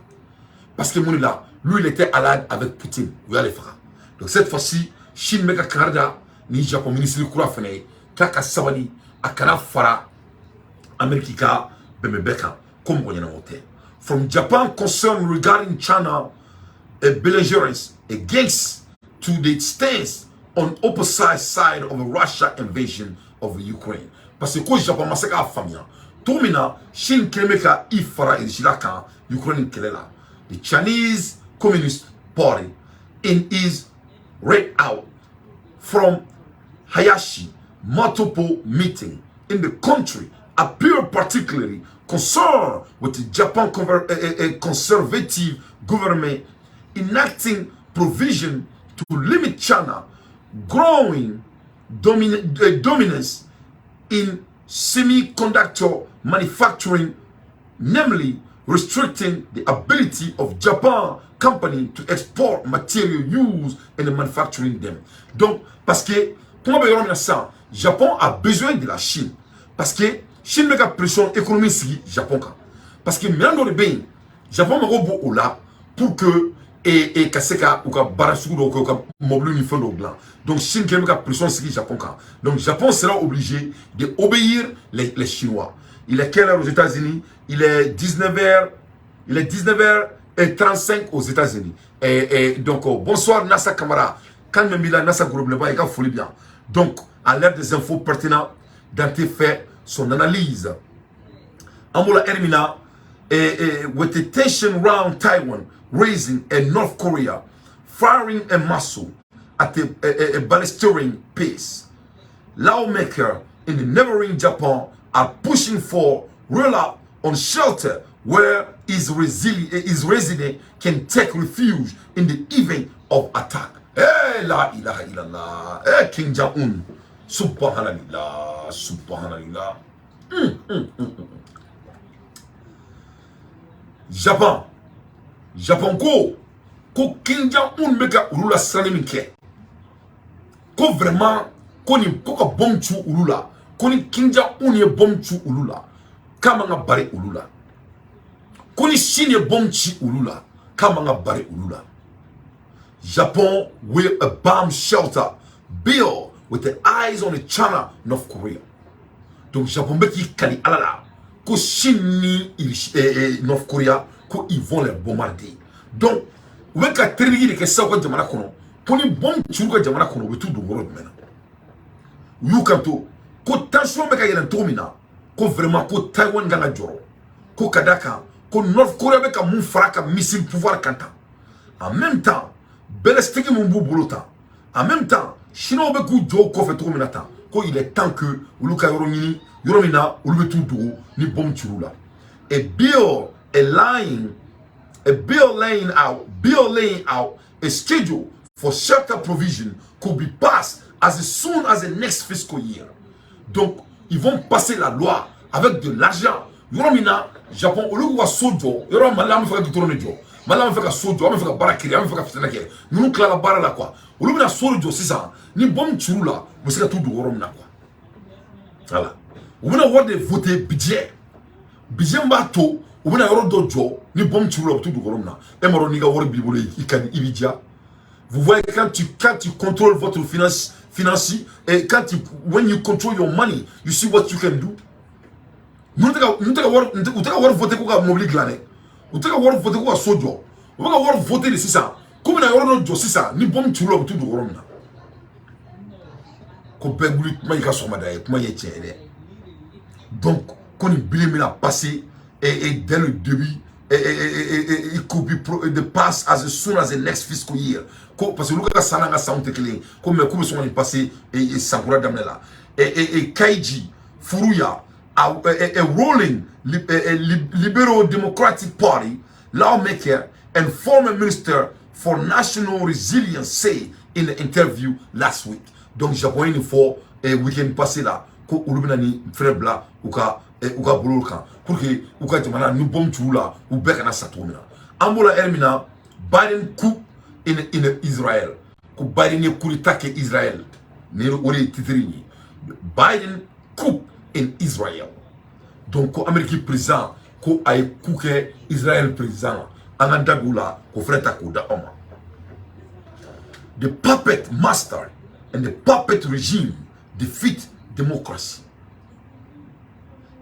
parce que mon là lui il était allié avec Poutine ou ya le fera. Donc cette fois-ci Chine meka karda ni Japan ministry ko fa ne ka sabali akana fara Amerika bemebeka. From Japan concern regarding China belligerence against to the stance on opposite side of the Russia invasion of Ukraine. Parce que quand Japan masaka famille, Tomina Chine kemeka ifara ilishilaka Ukraine kelela. the Chinese Communist Party in his right out from Hayashi multiple meeting in the country appeared particularly concerned with the Japan conservative government enacting provision to limit China growing dominance in semiconductor manufacturing, namely restricting the ability of Japan company to export material used in the manufacturing them. Donc, parce que, comment on va ça? Japon a besoin de la Chine. Parce que, Chine met la pression économique sur Japon. Parce que, maintenant, le bien, Japon m'a robot là pour que, et kaseka ou ka barasou ou ka mobile ni fond blanc. Donc, Chine qui met la pression sur Japon. Donc, Japon sera obligé d'obéir les Chinois. Il est quelle heure aux États-Unis? Il est 19h. Il est 19h35 aux États-Unis. Et donc, bonsoir Nassa Kamara. Quand même il a Nassa Groupe, il a folie bien. Donc, à l'aide des infos pertinentes, Dante fait son analyse. Amoula Hermina, with the tension around Taiwan raising and North Korea firing a muscle at a blistering pace, lawmakers in the neighboring Japan are pushing for rollout on shelter where his resident can take refuge in the event of attack. Eh, la ilaha illallah. Eh, King Jong-un. Subhanallah. Subhanallah. Japan ko King Jong-un meka ulula sani minke. Ko vraiment, ko ka bom chu ulula. Ko ni King Jong-un ye bom chu ulula. Kama nga bare ulula. Koni Chine ye bom chi ulula. Kama nga bare ulula. Japan will a bomb shelter built with the eyes on the China, North Korea. Donc Japan beti kali alala. Ko Chine ni North Korea ko ils vont les bombarder. Donc we ka trigi de ke sa ko jamana kono. Koni bom chi ko jamana kono we tout do world mena. You kanto ko tension be ka yelen to mina. Ko vraiment ko Taiwan ganga joro. Ko kadaka ko North Korea be ka mun faraka missile pouvoir kanta. En même temps, Belestiki Mumbu Bolota. En même temps, Chino be ku jo ko fe to minata. Ko il est temps que Uluka Yoromina Ulubetu do ni bom churula. A bill laying out a schedule for shelter provision could be passed as soon as the next fiscal year. Donc, ils vont passer la loi avec de l'argent. Yoromina, Japon, Uluka Sojo, Yorom Malam fait du tourne jo. Malam fait Sojo, on fait Barakiri, on fait Fenake. Nous cla la barre là quoi. Olumina Sojo, c'est ça. Ni bom churula, vous savez tout de Yoromina quoi. Voilà. On va avoir des voter budget. Budget mbato, on va avoir dojo, ni bom churula tout de Yoromina. Et Moroniga Wor Bibole, Ikani Ibidia. Vous voyez quand tu contrôles votre financier et when you control your money, you see what you can do. Nous t'avons voté pour mobile glané. Nous t'avons voté pour sojo. On va avoir voté de ça. Comme on a eu de ça, ni bon tu l'as tout de Rome. Qu'on peut bouler, comment il a son madame, comment il tient. Donc, quand il billet a passé et dès le début, it could be the pass as soon as the next fiscal year. Parce que le gars ça n'a pas sound clean. Comme sont les passés et Sankura Damnela. Et Kaiji, Furuya, a ruling Liberal Democratic Party lawmaker and former minister for national resilience say in an interview last week. Donc Japonais il faut week-end passé là ko ulubinani frère bla ou ka bololka pour que ou ka jamana nous bom tula ou bekana satomina. Ambola Hermina Biden coup in Israel. Ko Biden ne coup attaque Israël. Ne ori titrini. Biden coup in Israel. Donc, l'Amérique président, ko ay kouke Israël président, anandagula ko freta ko da oma. The puppet master and the puppet regime defeat democracy.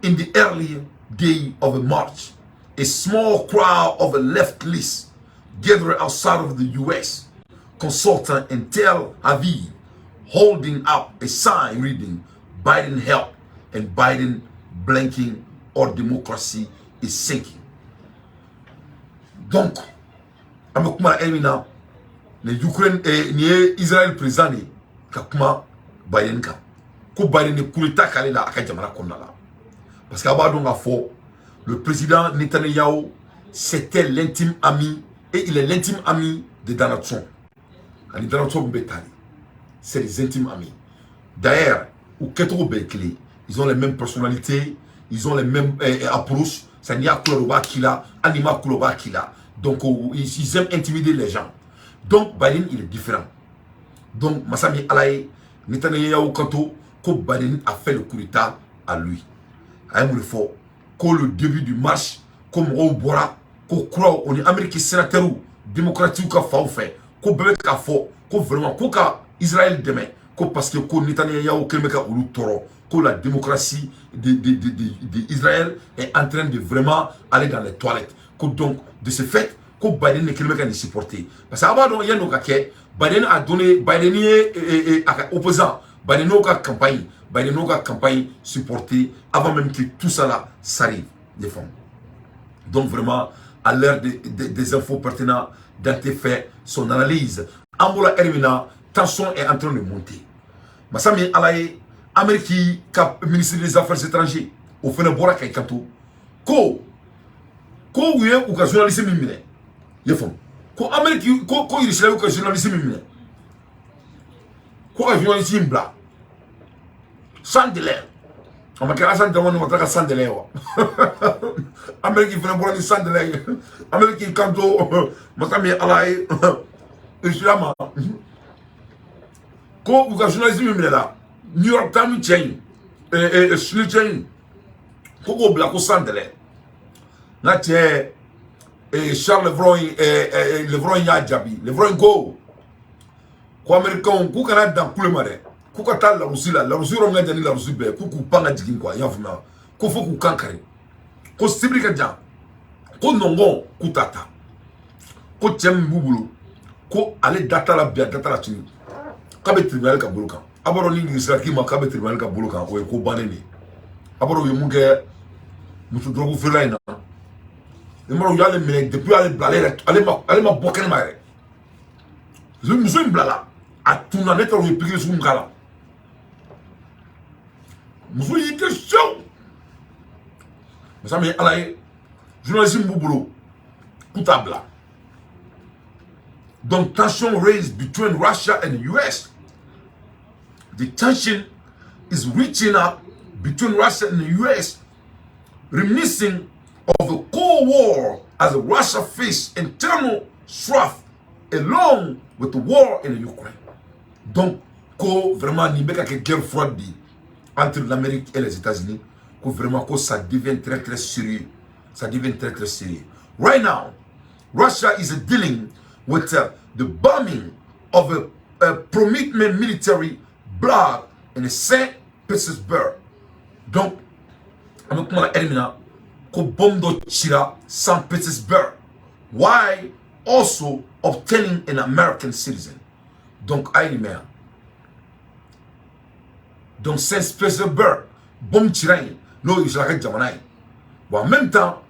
In the early day of a march, a small crowd of a left-list gathered outside of the U.S. consultant in Tel Aviv, holding up a sign reading Biden help and Biden blinking or democracy is sinking. Donc, Amakuma Elmina, ne Ukraine et ni Israël président ni Kakuma Biden ka. Ko Biden ne coup d'état calé là à Jamana Kondala. Parce qu'à donc à fort, le président Netanyahu, c'était l'intime ami et il est l'intime ami de Donald Trump. Donald Trump c'est les intimes amis. D'ailleurs, au Ketro Berkeley, ils ont les mêmes personnalités, ils ont les mêmes approches. Ça n'y a Kuloba Kila, Anima Kuloba Kila. Donc, ils aiment intimider les gens. Donc, Biden, il est différent. Donc, Massami Alaye, Netanyahu Kanto, que Biden a fait le coup d'état à lui. À le fort, que le début du marche, comme on boira, qu'on croit, on est américain sénateur ou démocratique ou qu'on fait, qu'on bébé qu'à fort, qu'on vraiment, qu'on Israël demain, parce que Netanyahu ou toro, que la démocratie d'Israël est en train de vraiment aller dans les toilettes. Que donc, de ce fait, que Biden n'est quelqu'un de supporter. Parce qu'avant, il y a nos cas, Biden a donné, Biden est opposant, Biden n'a pas campagne, Biden n'a pas campagne supportée avant même que tout ça là s'arrive, les femmes. Donc vraiment, à l'heure des infos pertinentes, Dante fait son analyse. Ambola Hermina, tension est en train de monter. Massami Alaye, Amérique, ministre des Affaires étrangères, au fait de Bora Kaikato, ko oui, ou ka journaliste mimine. Yefon. Ko Amérique, ko Israël ou ka journaliste mimine. Ko ka journaliste mbla. Sans délai. On m'a dit sans délai, on m'a dit sans délai. Amérique, il fait un sans délai. Amérique, quand on Massami Alaye, Islam. Ko ou ka journaliste mimine là. New York Times chain Street chain ko bla ko sandele na tie Charles Levron ya jabi Levron go ko américain ku kana dans kule mare ku ka ta la Russie ro nga jani la Russie be ku panga jigin quoi ya fuma ko fo ku kankare ko sibri ka ja ko nongo ku tata ko tem bubulu ko ale data la bia data la tini ka be tribunal ka buluka aboro ni ngisira ki makabe tribunal ka buluka o ko banene aboro ye munge mutu drogu felaina e maro yale mene depuis ale blaler ale ma boken mare je muso blala atuna neto ye pigre sum kala muso yi question masame alaye journalisme bubulo kutabla. Donc tension raised between Russia and the US. The tension is reaching up between Russia and the US, reminiscing of the Cold War as Russia faced internal strife along with the war in the Ukraine. Donc, vraiment, il y a une guerre froide entre l'Amérique et les États-Unis, que vraiment ça devient très très sérieux. Ça devient très très sérieux. Right now, Russia is dealing with the bombing of a prominent military blog in St. Petersburg. Donc, avec moi, Elmina, ko bombe chira St. Petersburg. Why also obtaining an American citizen? Donc, Elmina. Donc, St. Petersburg, bombe chira, no, il s'arrête Jamanaï. Bon, en même temps,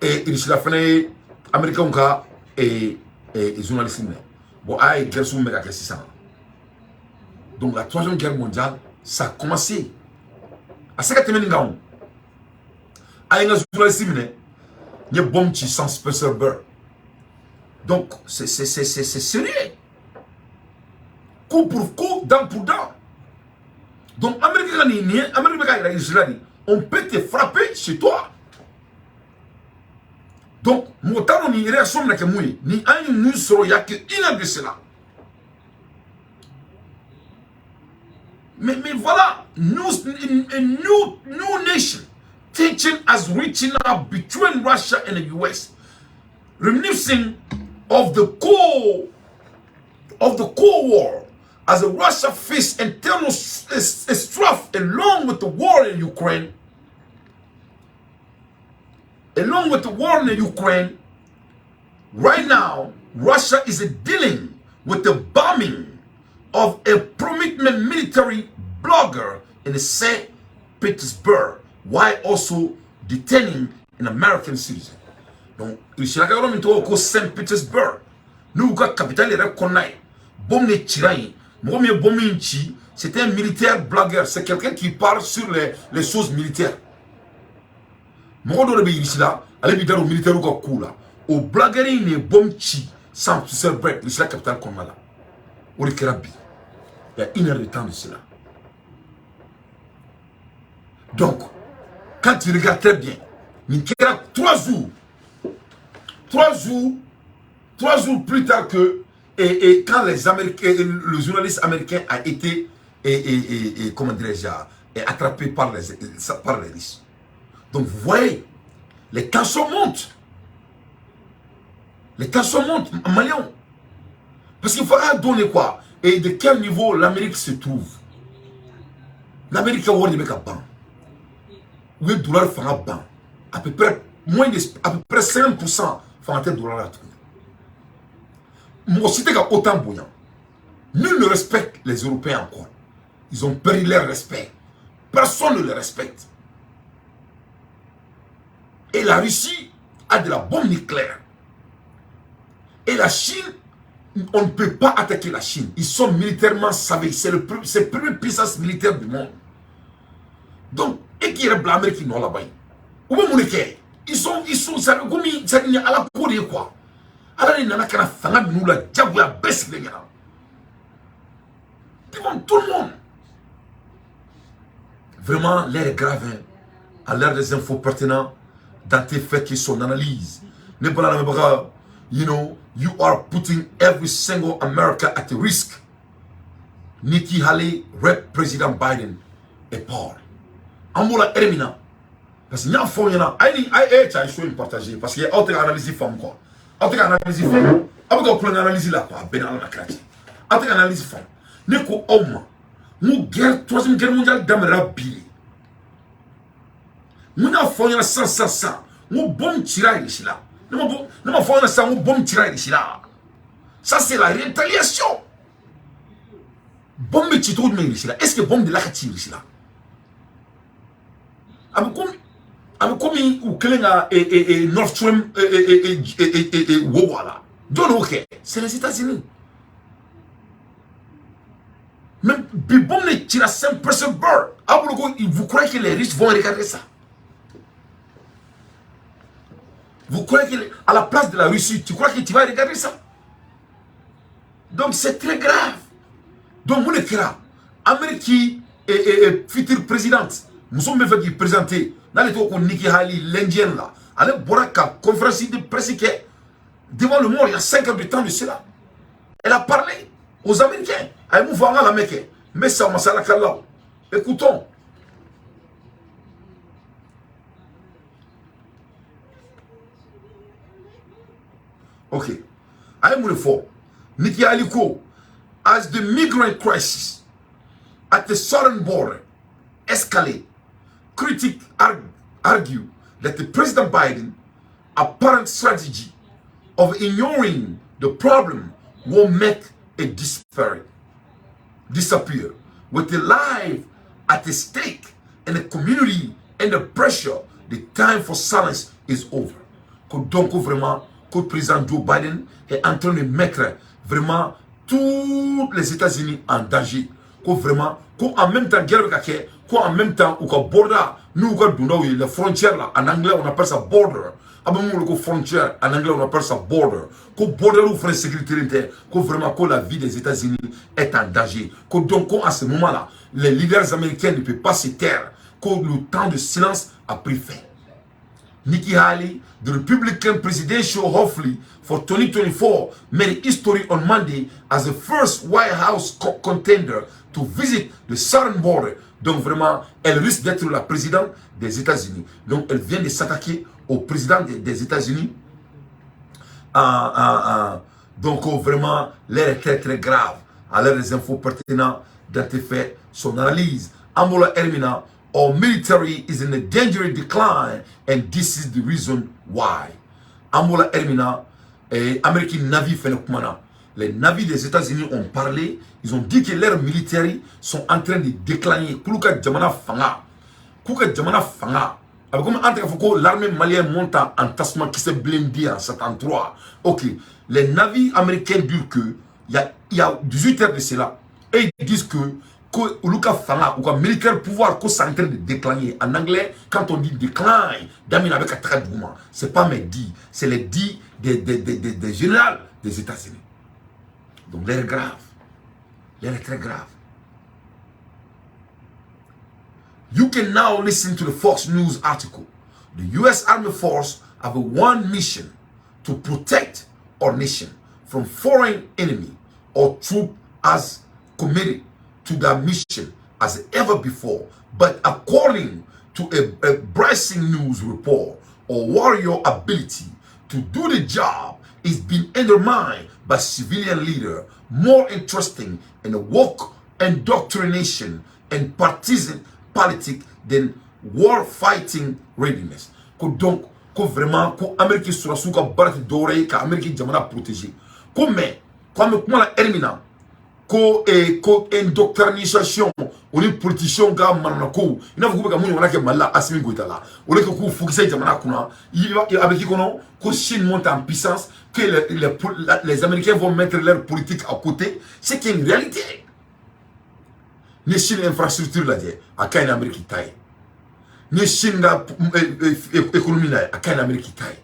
il s'est fait américain et journaliste. Bon, aïe, guerre sous méga qu'est-ce ça? Donc, la troisième guerre mondiale, ça a commencé. À ce que tu me dis, aïe, un journaliste, il y a une bombe qui St. Petersburg. Donc, c'est sérieux. Coup pour coup, dent pour dent. Donc, Américain, on peut te frapper chez toi. Donc, nous avons une réaction ni un nous serons ya que une de cela. Mais voilà, a new nation, tension as reaching out between Russia and the US, reminiscing of the Cold War, as Russia faced internal strife along with the war in Ukraine. Along with the war in Ukraine, right now, Russia is dealing with the bombing of a prominent military blogger in St. Petersburg, while also detaining an American citizen. Donc, il s'agit de St. Petersburg. Nous, la capitale est reconnue. Bon, les tirailles. Moi, c'était un militaire blagueur. C'est quelqu'un qui parle sur les choses militaires. Moi, je suis ici là. Allez, je suis militaire ou quoi. Au blagueur, il est bon chi. Sans se faire c'est la capitale qu'on a là. Au Kerabi. Il y a 1 heure de temps de cela. Donc, quand tu regardes très bien, il y a 3 jours. 3 jours plus tard que et quand les Américains, le journaliste américain a été comment dirais-je, attrapé par les Russes. Donc vous voyez, les tensions montent. Les tensions montent en Malion. Parce qu'il faudra donner quoi? Et de quel niveau l'Amérique se trouve? L'Amérique a oublié de ban. Où est le dollar fera ban? À peu près 50% fera un dollar à tout. Moi aussi, t'es autant bouillant. Nul ne respecte les Européens encore. Ils ont perdu leur respect. Personne ne les respecte. Et la Russie a de la bombe nucléaire. Et la Chine, on ne peut pas attaquer la Chine. Ils sont militairement savés. C'est la première puissance militaire du monde. Donc, et qui est l'Amérique qui n'est pas là-bas. Où est-ce ils sont, ça à la cour de quoi? Alors, il y a un fanga nous la diable à baisse les gars. Devant tout le monde. Vraiment, l'air est grave. Hein? À l'air des infos pertinentes, dans tes faits qui sont analyse. Ne pas you know, you are putting every single America at risk. Nikki Haley, Rep President Biden, et Paul. Ambola Ermina. Parce qu'il y a un fond, il y a un choix partagé. Parce qu'il y a autre analyse femme quoi. Autre analyse femme. Après qu'on analyse là quoi. Ben dans la crête. Autre analyse femme. Neko homme. Nous guerre, troisième guerre mondiale d'Amérique bille. Nous n'avons fait un sans. Nous bon tirer ici là. Nous n'avons fait un sans, nous bon tirer ici là. Ça c'est la rétaliation. Bombe de tito de ici là. Est-ce que bombe de la tire ici là? Avec comme ou Kelenga et North Stream et Wawala. Don't ok. C'est les États-Unis. Même Bibom ne tire à 5% beurre. Vous croyez que les riches vont regarder ça? Vous croyez qu'à la place de la Russie, tu crois que tu vas regarder ça? Donc c'est très grave. Donc, mon écran, Amérique et future présidente, nous sommes fait présenter dans les tours Nikki Haley, l'Indienne là, à la conférence de presse devant le monde, il y a 5 ans de temps de cela. Elle a parlé aux Américains. Elle m'a vu la mec, mais ça m'a salé là. Écoutons. Ok. Allez, mon fort. Nikki Haley ko, as the migrant crisis at the southern border escalate, critics argue that the President Biden apparent strategy of ignoring the problem will make it disappear. With the life at stake and the community and the pressure, the time for silence is over. Donc vraiment, que le président Joe Biden est en train de mettre vraiment tous les États-Unis en danger. Que vraiment, qu'en même temps, qu'en même temps, ou qu'au border, nous, les frontières là, en anglais, on appelle ça border. Les frontières, en anglais, on appelle ça border. Que border ou la sécurité interne, que vraiment, que la vie des États-Unis est en danger. Que donc, à ce moment-là, les leaders américains ne peuvent pas se taire. Que le temps de silence a pris fin. Nikki Haley, the Republican presidential hopefully for 2024, made history on Monday as the first White House contender to visit the southern border. Donc vraiment, elle risque d'être la présidente des États-Unis. Donc elle vient de s'attaquer au président des États-Unis. Donc vraiment, l'air est très très grave. À l'air des infos pertinentes dont elle fait son analyse. Amola Ermina, our military is in a dangerous decline, and this is the reason why. Amola Ermina, American Navy phénomène. Les navires des États-Unis ont parlé, ils ont dit que leurs militaires sont en train de décliner. Kuka Jamana Fanga. Kuka Jamana Fanga. Avec comme entre l'armée malienne monte en tassement qui s'est blindé en 73. Ok, les navires américains disent que il y a 18 heures de cela, et ils disent que Luka Fanga, ou que militaire pouvoir, que c'est en train de décliner. En anglais, quand on dit décline, Damien avec un très bon, c'est pas mes dits, c'est les dits des généraux des États-Unis. Donc l'air est grave. L'air est très grave. You can now listen to the Fox News article. The U.S. Army Force have one mission to protect our nation from foreign enemy or troop as committed to that mission as ever before. But according to a Bryson News report, our warrior ability to do the job is being undermined by civilian leader more interesting in the woke indoctrination and partisan politics than war fighting readiness. Donc, vraiment, l'Amérique sera sous la barre dorée, l'Amérique jamana protégée. Comme la Hermina, indoctrinisation, on est politicien, gars, manako, il n'a pas de mal à Assimi Goïtala. On est que vous focusez jamana kuna, avec qui qu'on que Chine monte en puissance, que les Américains vont mettre leur politique à côté, c'est qu'il y a une réalité. Les Chine infrastructure là, à Kain Amérique taille. Les Chine économie là, à Kain Amérique taille.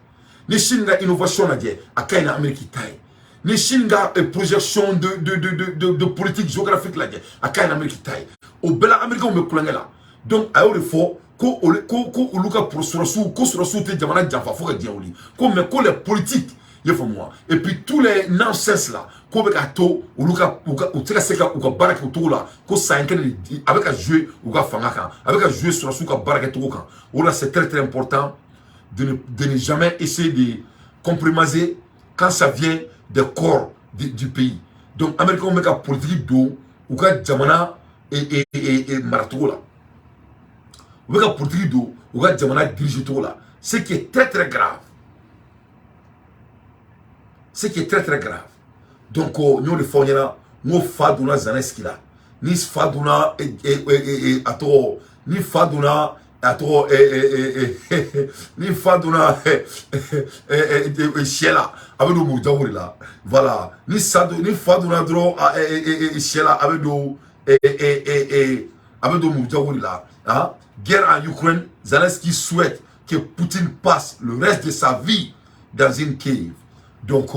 Les Chine innovation là, à Kain Amérique taille. Les Chine projection de politique géographique là, à Kain Amérique taille. Au Bela Amérique on me coulait là. Donc à eux il faut ko Luka pour sur te jamana jamfa faut que dire oli. Comme les politiques il faut moi. Et puis tous les nonsense là, qu'on veut gâteau ou Luka ou tira seka ou ka baraka autour là, qu'on s'inquiète avec à jouer ou ka fangaka, avec à jouer sur la baraka tout kan. Ou là c'est très très important de ne jamais essayer de compromiser quand ça vient des corps du pays. Donc Américain on met ka politique d'eau ou ka jamana et marato là. Ou ka politique d'eau ou ka jamana dirige tout là. Ce qui est très très grave. Ce qui est très très grave. Donc, nous le faisons là, nous faisons zaneski là. Ni faduna ni faduna ni faduna shela avec le moudawri là. Voilà. Ni faduna dro shela avec le moudawri là. Hein? Guerre en Ukraine, Zelensky souhaite que Poutine passe le reste de sa vie dans une cave. Donc,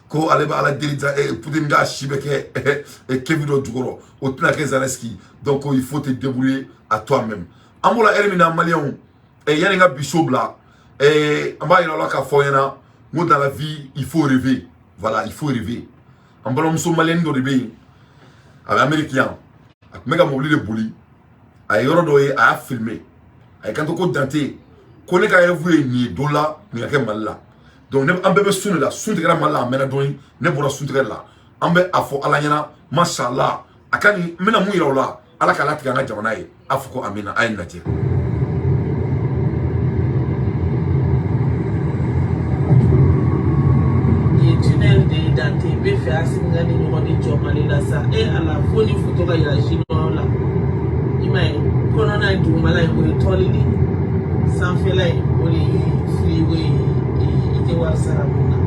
ko ale ba ala delita Poutine ga chibeke et Kevin Odugoro au tnake Zelensky. Donc il faut te débrouiller à toi-même. Amola Hermina Malion et yaninga bishop là et amba ila ka foyena mo dans la vie il faut rêver. Voilà, il faut rêver. Ambalo muso malien do rêver. Avec américain. Ak mega mobile de bouli. Ay yoro doye a filmer. Ay kanto ko dante ko ne ka rêver ni dola ni ka malla. Donc, on peut se la suntigera mala mena doin ne bora suntigera la ambe afo alanyana mashallah akani mena mu yira ala kala tiganga jamana ye afuko amina ay naje ye tunnel de dante be fe asinga ni no di jomali la sa e ala foni photo ga ya jino la imai kono na du mala ko tolili sans felay oli freeway war saramuna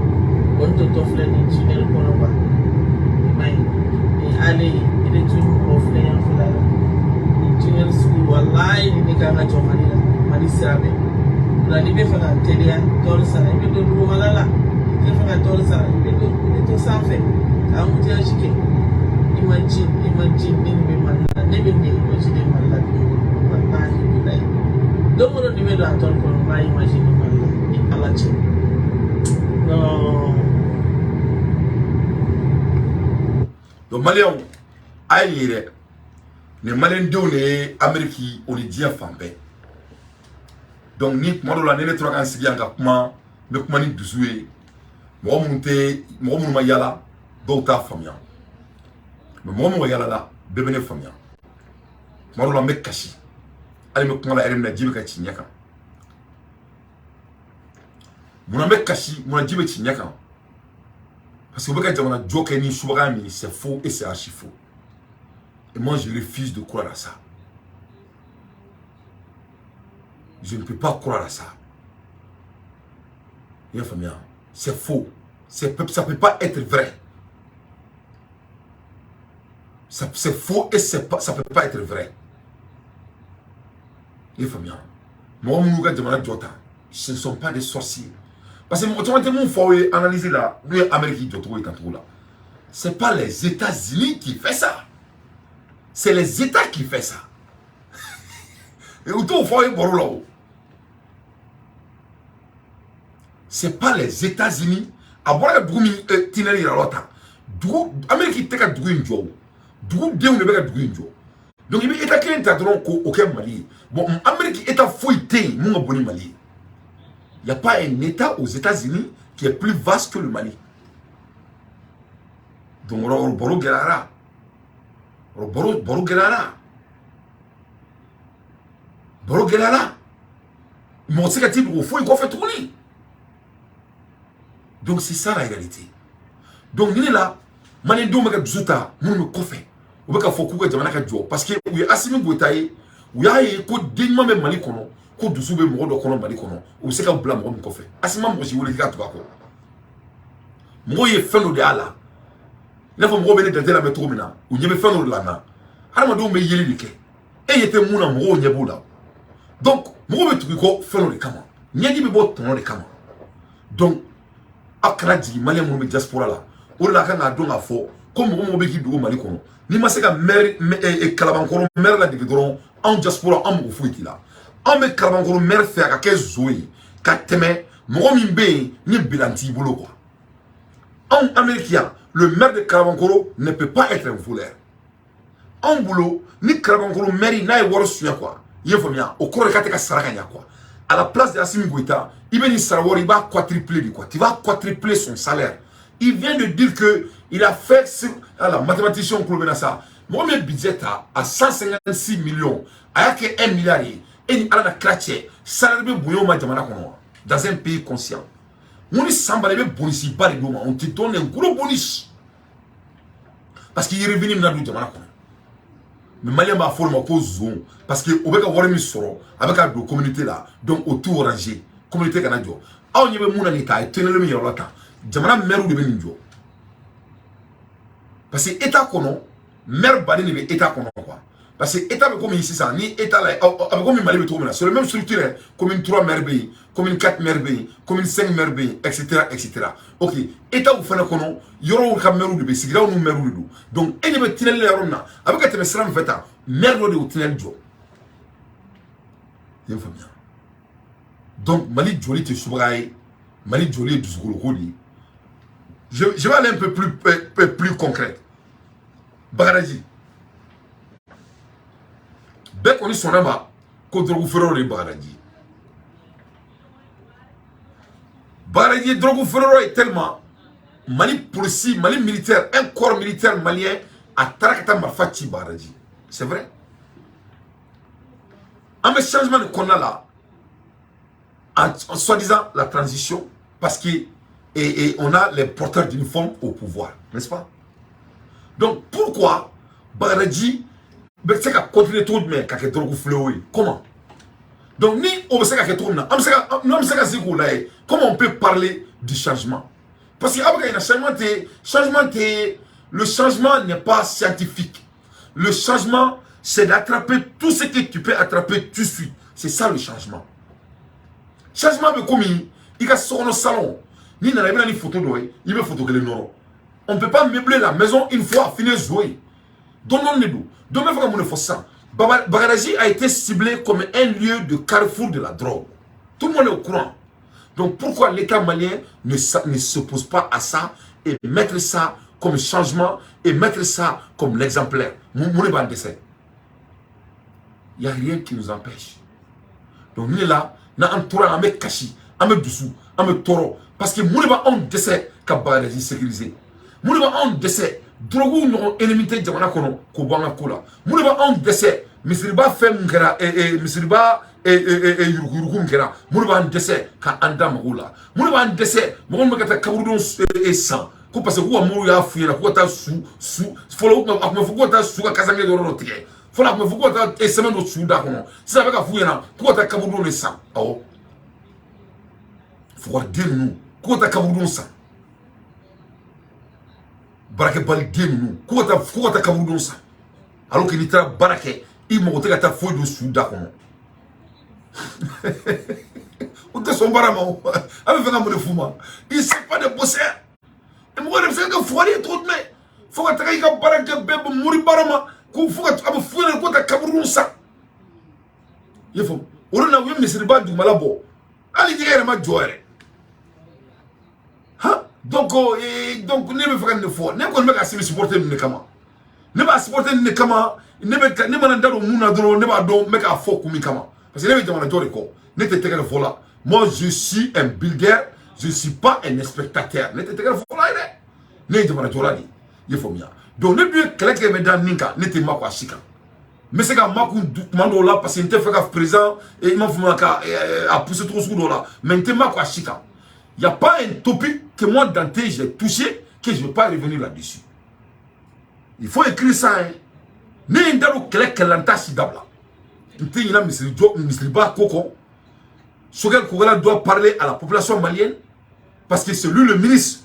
bonto tofle ni tunnel kono ba may ni ale ile tunnel ofle ya fula ni tunnel school wallahi ni kanga jomani la mali sabe la ni be fala telia tol sara be do do malala ni fala tol sara be to sanfe amu tia chike imagine ni be malala ne be ni imagine malala wallahi billahi do mo ni be do atol kono ba imagine malala ni alachi. Donc Maliens aïe les Maliens donnent Amérique on les dit à Fambé. Donc ni moi la nene trois ans sigi anga kuma me kuma ni duzue mo monte mayala do ta famia. Mais mo yala la bebene famia. Moi la me kashi. Ali me kuma la erem jibe ka chinyaka. Mon mec caché, mon dit petit nyaka. Parce que vous voyez que joke ni soubagami, c'est faux et c'est archi faux. Et moi je refuse de croire à ça. Je ne peux pas croire à ça. C'est faux. Ça ne peut pas être vrai. C'est faux et ça ne peut pas être vrai. Moi, ce ne sont pas des sorciers. Parce que mon faut analyser là, nous Amérique là. C'est pas les États-Unis qui fait ça. C'est les États qui fait ça. Et autour faut là. C'est pas les États-Unis. Abora Doumi Tineri Ralota. Amérique teka Doumi Njo. Doumi Déou ne beka Doumi Njo. Donc il est à quel état aucun Mali. Bon, Amérique est à fouiller mon abonné Mali. Il n'y a pas un État aux États-Unis qui est plus vaste que le Mali. Donc, Boro Gelara. Boro Gelara. Boro Gelara. Mon secrétaire au fou, il fait tourner. Donc, c'est ça la réalité. Donc, il est là. Manendo mega dzuta, mon me kofé. Ou beka foku ka jamana ka jo. Parce que, ou y a Assimi Goutaye, ou y a ko dignement même Mali kono. Ko dusu be mo do kono Mali kono o se ka bla mo ko fe asima mo si wole ka to ko mo ye feno de ala na fo mo be ne de la metro mina o nyebe feno de la na arma do me yeli dike e yete mu na mo o nyebu la donc mo be tu ko feno de kama nyedi be bo ton de kama donc akra di Mali mo be diaspora la o la ka na do na fo comme mo be ki do Mali kono ni ma se ka mer e kalabankoro mer la de doron en diaspora en mo fu itila on me Karabankoro mer fait à quel zoé, qu'à temer, mon mimbe, ni bilanti boulot quoi. En américain, le maire de Karabankoro ne peut pas être un voleur. En boulot, ni Karabankoro maire n'a pas reçu quoi. Il faut bien, au cours de Kateka Saraganya quoi. À la place de Assimi Goïta, il vient de il va quadrupler quoi. Tu vas quadrupler son salaire. Il vient de dire que il a fait, la mathématicien on ça. Mon budget à 156 millions, à 1 milliard. Et à la cratche, ça ne bouillon dans un pays conscient. On est sans les bonus, pas les dons, on te donne un gros bonus. Parce qu'il est revenu dans le Jamana. Mais Malien m'a formé à cause parce que on va avoir mis soro avec la communauté là, donc autour orangé, communauté canadienne. Ah, on y avait mon état, et tenez le meilleur là. Jamana mère de Beninjo. Parce que état kono, mère badine de état kono quoi. Parce que l'État comme ici, ça, ni État là, comme il m'a dit, c'est le même structure, comme une 3 merveilles, comme une 4 merveilles, comme une 5 merveilles, etc. etc. Ok, État vous fait le conon, il y aura un merou de Bessie, là où nous merou de donc, il y a un tunnel de Rona, avec un téléphone en fait, merou de tunnel de il faut bien. Donc, Mali Djoli te soubraille, Mali Djoli du Zgoulogoli. Je vais aller un peu plus concret. Bagadaji. Dès qu'on est son âme, contre le ferro de Bagadaji. Bagadaji, drogue ferro est tellement Mali policier, Mali militaire, un corps militaire malien a traqué Mafati Bagadaji. C'est vrai. Un changement de qu'on a là, en soi-disant la transition, parce qu'on a les porteurs d'uniforme au pouvoir, n'est-ce pas? Donc pourquoi Bagadaji c'est qu'à continuer tout de même qu'à drogue fléau? Comment? Donc ni on sait qu'à tout le comment on peut parler du changement? Parce que après le changement n'est pas scientifique. Le changement c'est d'attraper tout ce que tu peux attraper tout de suite. C'est ça le changement. Changement mais comme il y a sur nos salons, ni n'a pas ni photo d'oeil, il veut photo que les nord. On ne peut pas meubler la maison une fois fini jouer. Donnons-nous. Demain, il faut ça. Bagadaji a été ciblé comme un lieu de carrefour de la drogue. Tout le monde est au courant. Donc pourquoi l'État malien ne s'oppose pas à ça et mettre ça comme changement et mettre ça comme l'exemplaire? Il n'y a rien qui nous empêche. Donc nous là, nous avons un peu caché, un peu dessous, un peu toro. Parce que nous avons un décès qui est sécurisé. Nous avons un décès. Drogu no ennemité jamana kono ko banga kola mune ba on décès misriba fem ngara misriba yurugu ngara mune ba on décès ka anda magula mune ba on décès mo ngata ta kaburdon e san ko parce que ko mo ya fuira ko ta su folo ko ma fuko ta su ka kasange do rotige Fala me fuko ta semaine do suda kono ça avec afu yana ko ta kabudu le sang awo fuko denu ko ta kabudu sang barake bal denu ko ta kabudu sang alors que litra barake il mo te ta fo do suda kono on te son barama avec un de fuma il sait pas de bosser et moi je sais que faut aller trop de mais faut que ta ka barake bebe muri barama ko fuka abu fuka ko ta kaburun sa yefo orona wi misiri ba du malabo ali digere ma joere ha donc ne me faka ne fo ne ko me ka simi supporter ne kama ne ba supporter ne kama ne mana ndaro muna dro ne ba do me ka fo kumi kama parce que ne be jamana jore ko ne te tegere fola moi je suis un bulgare je suis pas un spectateur ne te tegere fola ne jamana joradi yefo miya donc ne bi keleke me dan ninka ne te makwa shika mais c'est quand maku mando là parce que n'était fait présent et il m'a fait à pousser trop sous là mais n'était makwa shika il y a pas un topic que moi Dante j'ai touché que je vais pas revenir là-dessus il faut écrire ça hein ne ndalo keleke lanta sidabla n'était ina misri ba koko Choguel Kouroula doit parler à la population malienne parce que c'est lui le ministre.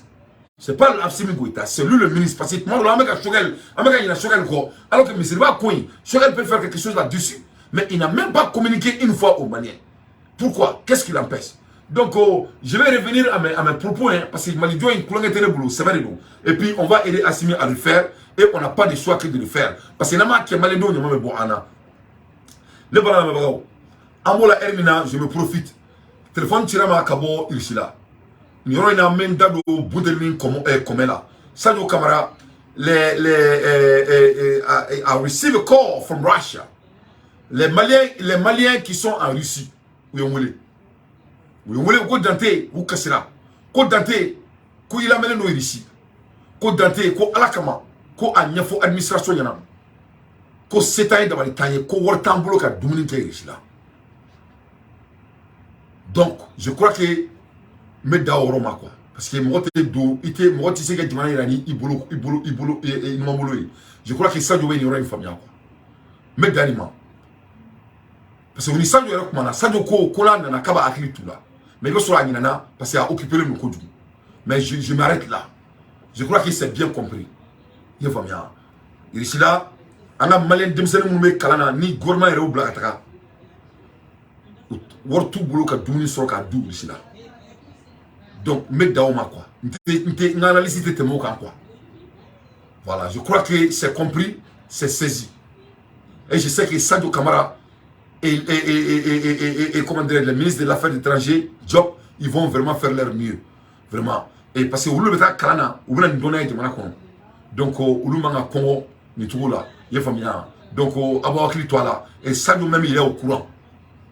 C'est pas l'Absimi Goïta, c'est lui le ministre. Parce que moi, il a Choguel, alors que M. Bakouin, Choguel peut faire quelque chose là-dessus, mais il n'a même pas communiqué une fois aux Maliens. Pourquoi? Qu'est-ce qui l'empêche? Donc, je vais revenir à mes propos, hein, parce que Malidio est un boulot, c'est vrai. Et puis, on va aider Assimi à le faire, et on n'a pas de choix que de le faire. Parce que Nama qui est Malidio, il y a même bon Anna. Le balade, Amola Hermina, je me profite. Téléphone Tirama Kabo Irsila. Nous avons un mandat de Boudelmin comme là. Sadio Kamara a received a call from Russia. Les Maliens qui sont en Russie. Oui, on voulait. Oui, on voulait Côte Dante ou Kassira. Côte Dante, ko il a mené nos ici. Côte Dante, ko Alakama, ko Agnafo administration yana. Ko Setaï dans les tailles, ko Wartambulo ka Dominique Irsila. Donc, je crois que mais d'Aoroma quoi. Parce que moi, tu sais que tu m'as dit, je crois que ça doit y avoir une famille quoi. Mais d'anima. Parce que on y ça doit être ça doit coller dans la caba à tout là. Mais le soir, parce qu'il a occupé le code. Mais je m'arrête là. Je crois que c'est bien compris. Il y a famille. Ici là, on a malin de me kalana ni gourmand et au blagataka. Wortu boulot ka douni sur ka dou ici là. Donc mec daoma quoi. Une analyse de tes quoi. Voilà, je crois que c'est compris, c'est saisi. Et je sais que Sadio Kamara et comment dire, le ministre de l'Affaires étrangères, Job, ils vont vraiment faire leur mieux. Vraiment. Et parce que vous le mettez Kalana, vous voulez nous donner de Monaco. Donc, vous le mettez Congo, ni tout là. Il y a famille. Donc, Abouakli toi là. Et Sadio même, il est au courant.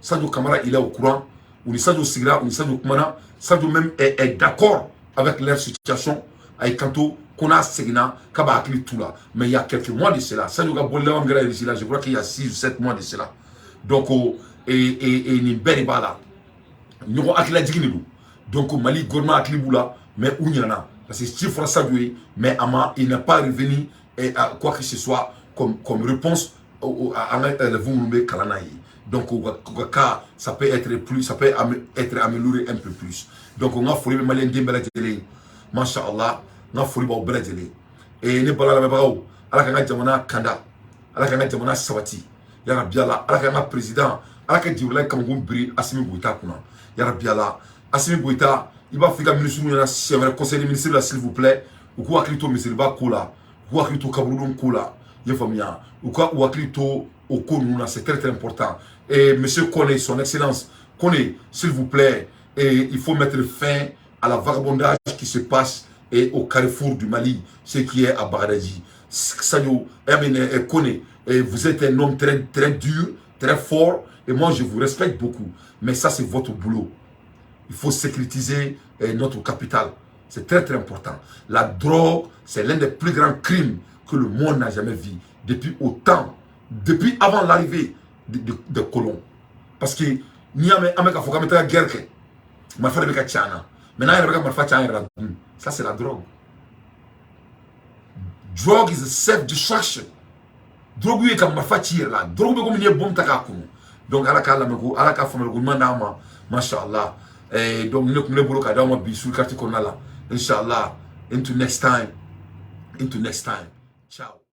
Sadio Kamara, il est au courant. Ou ni Sadio Sigra, ou ni Sadio Kumana. Sadio même est d'accord avec leur situation. Avec Kanto, qu'on a Segna, Kabakli tout là. Mais il y a quelques mois de cela. Sadio Gabola, je crois qu'il y a 6 ou 7 mois de cela. Donc, et ni beriba là. Nous avons acquis la dignité. Donc, Mali, Gourma, Akliboula, mais où il y en a. Parce que si François Sadio, mais Ama, il n'est pas revenu à quoi que ce soit comme réponse à Vumbe Kalanaï. Donc, ça peut être plus, ça peut être amélioré un peu plus. Donc, on a fourré les Maliens d'Imbala Télé. Masha'Allah, on a fourré les Bala Télé. Et ne parle pas de la Kanga Jamana Kanda, à la Kanga Jamana Savati. Yara Biala, à la président, à la Kanga Kamoun Bri, Assimi Goïta Kuna. Yara Biala, Assimi Goïta, il va faire ministre, c'est un conseil des ministres, s'il vous plaît, ou quoi Krito Missilba Kola, ou quoi Krito Kaboulon Kola, Yefamia, ou quoi Krito Okonuna, c'est très important. Et monsieur Kone, son excellence, Kone, s'il vous plaît, et il faut mettre fin à la vagabondage qui se passe et au carrefour du Mali, ce qui est à Bagdadi. Sadio, Kone, vous êtes un homme très, très dur, très fort, et moi je vous respecte beaucoup. Mais ça, c'est votre boulot. Il faut sécuriser notre capitale. C'est très, très important. La drogue, c'est l'un des plus grands crimes que le monde n'a jamais vu. Depuis autant, depuis avant l'arrivée des colons. Parce que, ça, c'est la drogue. Drogue is a self-destruction. drogue ye ka marfa ci la drogue be ko min bom taka kunu donc ala ka la me ko ala ka famel ko mandama mashallah donc ne ko le bolo ka dama bi sur carte ko nala inshallah into next time ciao